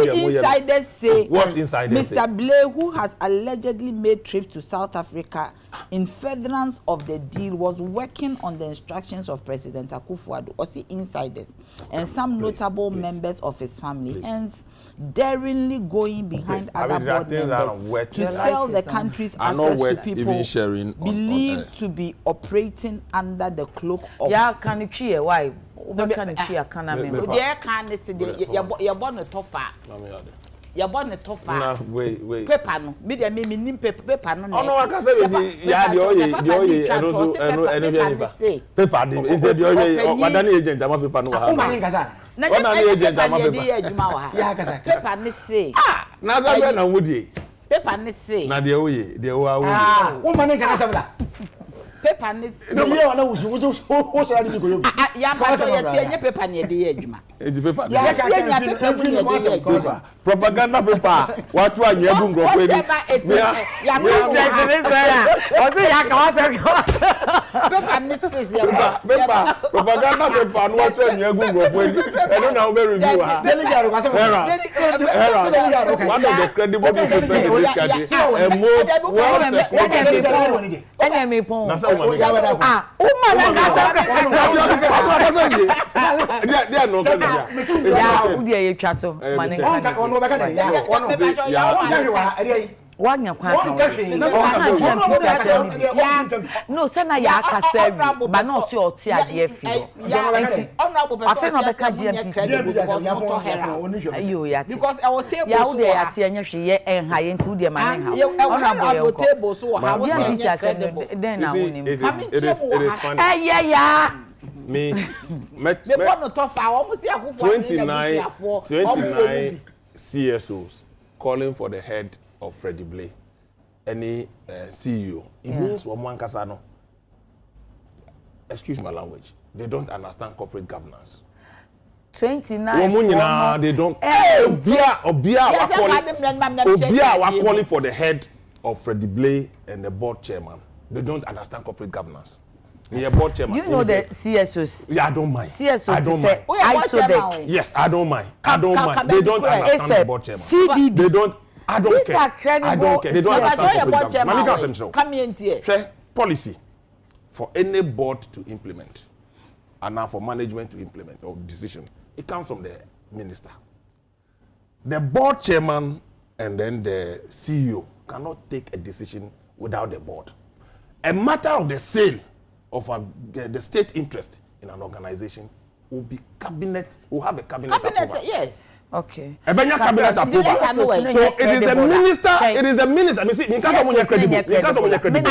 D: insiders say?
B: What insiders say?
D: Mr. Blair, who has allegedly made trips to South Africa in furtherance of the deal, was working on the instructions of President Akufo-Addo, or see insiders, and some notable members of his family, hence daringly going behind other board members to sell the country's assets to people believed to be operating under the cloak of.
A: Yeah, can you cheer? Why? Can you cheer? Can I mean?
D: There can say you're born a tougher. You're born a tougher.
B: Wait.
D: Paper no. Me paper no.
B: Oh no, I can say yeah, the and also paper. Is it the Wadani agent? I'm paper no.
C: Oh my God.
B: Wadani agent. I'm paper.
C: Yeah, kasa.
D: Paper ni say.
B: Na za na wudi.
D: Paper ni say.
B: Na de oye, de wa wudi.
C: Oh man, can say that.
D: Paper ni say.
C: No ye wana wusu so adi ko yo.
D: Ya ma so ye tie nye paper ni de adwuma.
B: Edi paper.
D: Ya tie nya paper ni de adwuma.
B: Propaganda paper. Watu anya egu ngofo edi.
D: Ya
A: me o se ya ka wa se
D: paper ni say ya.
B: Paper. Propaganda paper no watu anya egu ngofo edi. Eno na we review ha.
C: Delegate ko say.
B: One of the credible newspapers in this country. And most well seconded.
A: Enemy pon.
B: Woman they no kaza ya.
A: Ya udi e twa so. Mane
C: ka ono beka dey ya. Ono say ya.
A: Wanya kwa no say na ya akasa ba na oti oti ade afi afi no beka GNPC ayo ya ti
D: because our table
A: ya udi ya ti anya hwe ye enha ye nti udi ma na ha
D: our table so ha
A: GNPC ase den na woni
B: it is funny
A: ya
B: Me 29 CSOs calling for the head of Freddie Blay, any CEO. It means one kasano. Excuse my language. They don't understand corporate governance.
A: 29.
B: They don't. Obia were calling for the head of Freddie Blay and the board chairman. They don't understand corporate governance. The board chairman.
A: You know the CSOs?
B: Yeah, I don't mind.
A: CSOs,
B: I don't mind. Yes, I don't mind. I don't mind. They don't understand the board chairman.
A: CDD.
B: They don't. I don't
A: These
B: care.
A: are credible.
B: I don't care. They don't understand corporate governance.
D: Come in here.
B: Policy for any board to implement, and now for management to implement or decision, it comes from the minister. The board chairman and then the CEO cannot take a decision without the board. A matter of the sale of the state interest in an organization will be cabinet, will have a cabinet approval.
D: Yes.
A: Okay.
B: Cabinet approval. So it is a minister. It is a minister. I mean, see, in case of when you're credible, in case of when you're credible.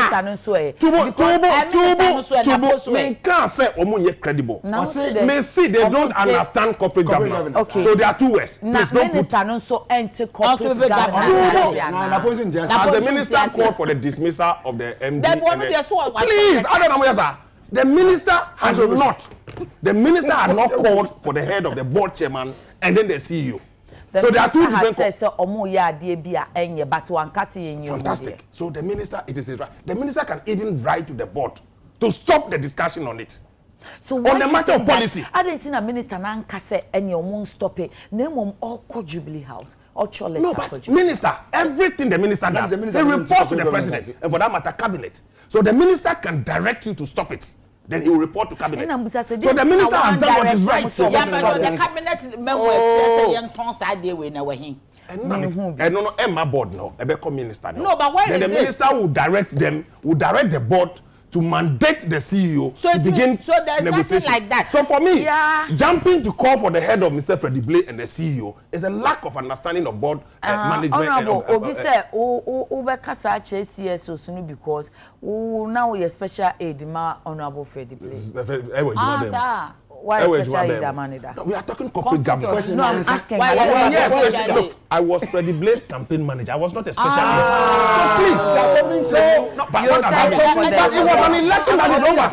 B: Credible. Me see they don't understand corporate governance.
A: Okay.
B: So there are two ways. Please don't put.
A: Corporate governance.
B: As the minister called for the dismissal of the MD. Please, I don't know where sir. The minister has not. The minister had not called for the head of the board chairman and then the CEO. So there are two different. Fantastic. So the minister, it is his right. The minister can even write to the board to stop the discussion on it.
A: So
B: on the matter of policy,
A: I didn't think a minister nanka say any won't stop it. Name all Jubilee House or Cholet.
B: No, but minister, everything the minister does, it reports to the president and for that matter, cabinet. So the minister can direct you to stop it. Then he will report to cabinet. So the minister has done what is right.
D: Yeah, but the cabinet member
B: no, Emma board no, Ebeko minister no.
D: No, but why
B: then
D: is
B: the minister will direct them, will direct the board to mandate the CEO to begin
D: there's nothing like that.
B: So for me, jumping to call for the head of Mr. Freddie Blay and the CEO is a lack of understanding of board management.
A: Honorable, Obi said, Ubekasa CSO soon because now we are special aid ma Honorable Freddie Blay. Why especially the manager?
B: We are talking corporate governance.
A: No, I'm asking.
B: Yes, look, I was Freddie Blay's campaign manager. I was not a special aide. So please, but it was an election that is over.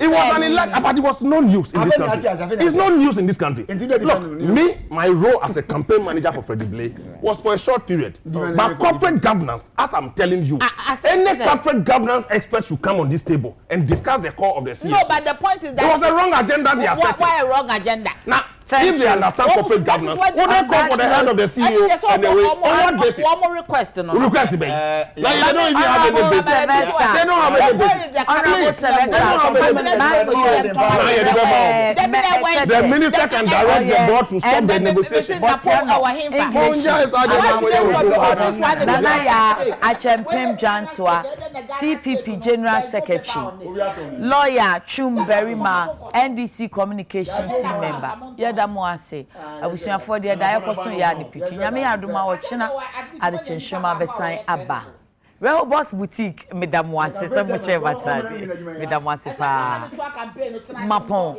B: It was an election, but it was no news in this country. It's no news in this country. Look, me, my role as a campaign manager for Freddie Blay was for a short period. But corporate governance, as I'm telling you, any corporate governance expert should come on this table and discuss the core of the CSO.
D: No, but the point is that
B: there was a wrong agenda they are setting.
D: Why a wrong agenda?
B: Now, if they understand corporate governance, would they call for the head of the CEO and the way on what basis?
D: One more request, no.
B: Request the bank. Now they don't even have any basis. They don't have any basis. The minister can direct the board to stop the negotiation.
A: CPP General Secretary, Lawyer Chumberima, NDC Communication Team Member. Yadamo ase. Abusia for the Dayakoso Yani Pichi. Yami Aduma Wachina Adekye Nsroma Besan Aba. Boss Boutique, Madame Wase, some much ever. Madame Wase, Mapon.